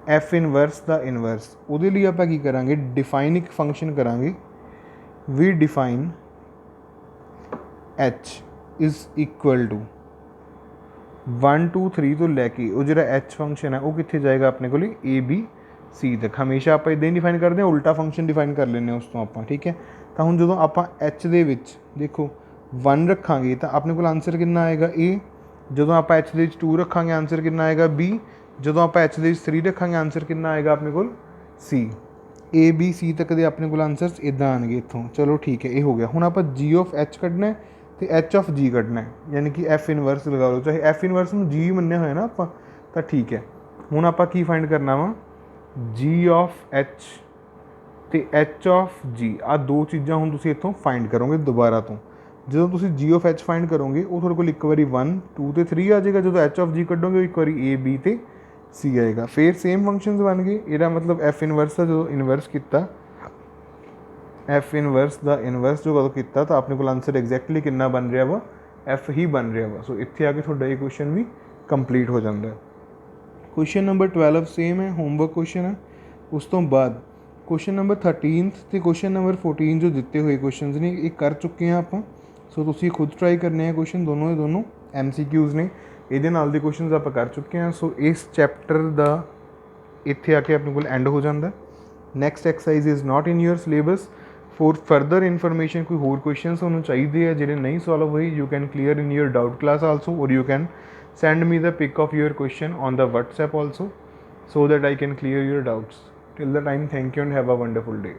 F inverse ਦਾ ਇਨਵਰਸ, ਉਹਦੇ ਲਈ ਆਪਾਂ ਕੀ ਕਰਾਂਗੇ, ਡਿਫਾਈਨ ਇੱਕ ਫੰਕਸ਼ਨ ਕਰਾਂਗੇ, we define H is equal to 1 2 3 ਤੋਂ ਲੈ ਕੇ ਉਹ ਜਿਹੜਾ ਐਚ ਫੰਕਸ਼ਨ ਹੈ ਉਹ ਕਿੱਥੇ ਜਾਏਗਾ ਆਪਣੇ ਕੋਲ ਏ ਬੀ ਸੀ ਤੱਕ। ਹਮੇਸ਼ਾ ਆਪਾਂ ਇੱਦਾਂ ਹੀ ਡਿਫਾਈਨ ਕਰਦੇ ਹਾਂ, ਉਲਟਾ ਫੰਕਸ਼ਨ ਡਿਫਾਈਨ ਕਰ ਲੈਂਦੇ ਹਾਂ ਉਸ ਤੋਂ ਆਪਾਂ, ਠੀਕ ਹੈ। ਤਾਂ ਹੁਣ ਜਦੋਂ ਆਪਾਂ ਐਚ ਦੇ ਵਿੱਚ ਦੇਖੋ 1 ਰੱਖਾਂਗੇ ਤਾਂ ਆਪਣੇ ਕੋਲ ਆਨਸਰ ਕਿੰਨਾ ਆਏਗਾ ਏ, ਜਦੋਂ ਆਪਾਂ ਐਚ ਦੇ ਵਿੱਚ 2 ਰੱਖਾਂਗੇ ਆਨਸਰ ਕਿੰਨਾ ਆਏਗਾ ਬੀ, ਜਦੋਂ ਆਪਾਂ ਐਚ ਦੇ ਵਿੱਚ 3 ਰੱਖਾਂਗੇ ਆਨਸਰ ਕਿੰਨਾ ਆਏਗਾ ਆਪਣੇ ਕੋਲ ਸੀ। ਏ ਬੀ ਸੀ ਤੱਕ ਦੇ ਆਪਣੇ ਕੋਲ ਆਨਸਰਸ ਇੱਦਾਂ ਆਉਣਗੇ ਇੱਥੋਂ। ਚਲੋ ਠੀਕ ਹੈ, ਇਹ ਹੋ ਗਿਆ। ਹੁਣ ਆਪਾਂ ਜੀ ਆਫ ਐਚ ਕੱਢਣਾ ਅਤੇ ਐਚ ਆਫ ਜੀ ਕੱਢਣਾ, ਯਾਨੀ ਕਿ ਐਫ ਇਨਵਰਸ ਲਗਾ ਲਓ, ਚਾਹੇ ਐਫ ਇਨਵਰਸ ਨੂੰ ਜੀ ਮੰਨਿਆ ਹੋਇਆ ਨਾ ਆਪਾਂ, ਤਾਂ ਠੀਕ ਹੈ। ਹੁਣ ਆਪਾਂ ਕੀ ਫਾਈਂਡ ਕਰਨਾ ਵਾ, ਜੀ ਆਫ ਐਚ ਅਤੇ ਐਚ ਆਫ ਜੀ, ਆਹ ਦੋ ਚੀਜ਼ਾਂ ਹੁਣ ਤੁਸੀਂ ਇੱਥੋਂ ਫਾਈਂਡ ਕਰੋਗੇ ਦੁਬਾਰਾ ਤੋਂ। ਜਦੋਂ ਤੁਸੀਂ ਜੀ ਆਫ ਐਚ ਫਾਈਂਡ ਕਰੋਗੇ ਉਹ ਤੁਹਾਡੇ ਕੋਲ ਇੱਕ ਵਾਰੀ 1 2 ਅਤੇ 3 ਆ ਜਾਏਗਾ, ਜਦੋਂ ਐਚ ਆਫ ਜੀ ਕੱਢੋਗੇ ਉਹ ਇੱਕ ਵਾਰੀ ਏ ਬੀ ਅਤੇ ਸੀ ਆਏਗਾ। ਫਿਰ ਸੇਮ ਫੰਕਸ਼ਨਸ ਬਣ ਗਏ। ਇਹਦਾ ਮਤਲਬ ਐਫ ਇਨਵਰਸ ਦਾ ਜਦੋਂ ਇਨਵਰਸ ਕੀਤਾ, ਐਫ ਇਨਵਰਸ ਦਾ ਇਨਵਰਸ ਜੋ ਕਦੋਂ ਕੀਤਾ ਤਾਂ ਆਪਣੇ ਕੋਲ ਆਨਸਰ ਐਗਜ਼ੈਕਟਲੀ ਕਿੰਨਾ ਬਣ ਰਿਹਾ ਵਾ, ਐਫ ਹੀ ਬਣ ਰਿਹਾ ਵਾ। ਸੋ ਇੱਥੇ ਆ ਕੇ ਤੁਹਾਡਾ ਇਹ ਕੁਐਸਚਨ ਵੀ ਕੰਪਲੀਟ ਹੋ ਜਾਂਦਾ ਹੈ। ਕੁਐਸਚਨ ਨੰਬਰ 12 ਸੇਮ ਹੈ, ਹੋਮਵਰਕ ਕੁਐਸਚਨ ਹੈ। ਉਸ ਤੋਂ ਬਾਅਦ ਕੁਐਸਚਨ ਨੰਬਰ 13 ਅਤੇ ਕੁਐਸਚਨ ਨੰਬਰ 14 ਜੋ ਦਿੱਤੇ ਹੋਏ ਕੁਐਸਚਨਸ ਨੇ ਇਹ ਕਰ ਚੁੱਕੇ ਹਾਂ ਆਪਾਂ। ਸੋ ਤੁਸੀਂ ਖੁਦ ਟਰਾਈ ਕਰਨੇ ਆ ਕੁਐਸਚਨ, ਦੋਨੋਂ ਦੇ ਦੋਨੋਂ MCQs ਨੇ। ਇਹਦੇ ਨਾਲ ਦੇ ਕੁਐਸਚਨਸ ਆਪਾਂ ਕਰ ਚੁੱਕੇ ਹਾਂ। ਸੋ ਇਸ ਚੈਪਟਰ ਦਾ ਇੱਥੇ ਆ ਕੇ ਆਪਣੇ ਕੋਲ ਐਂਡ ਹੋ ਜਾਂਦਾ। Next exercise is not in your syllabus. For further information ਕੋਈ ਹੋਰ ਕੁਐਸਚਨਸ ਤੁਹਾਨੂੰ ਚਾਹੀਦੇ ਆ ਜਿਹੜੇ ਨਹੀਂ ਸੋਲਵ ਹੋਏ, you can clear in your doubt class also, ਔਰ you can send me the pic of your question on the WhatsApp also, so that I can clear your doubts. Till the time, thank you and have a wonderful day.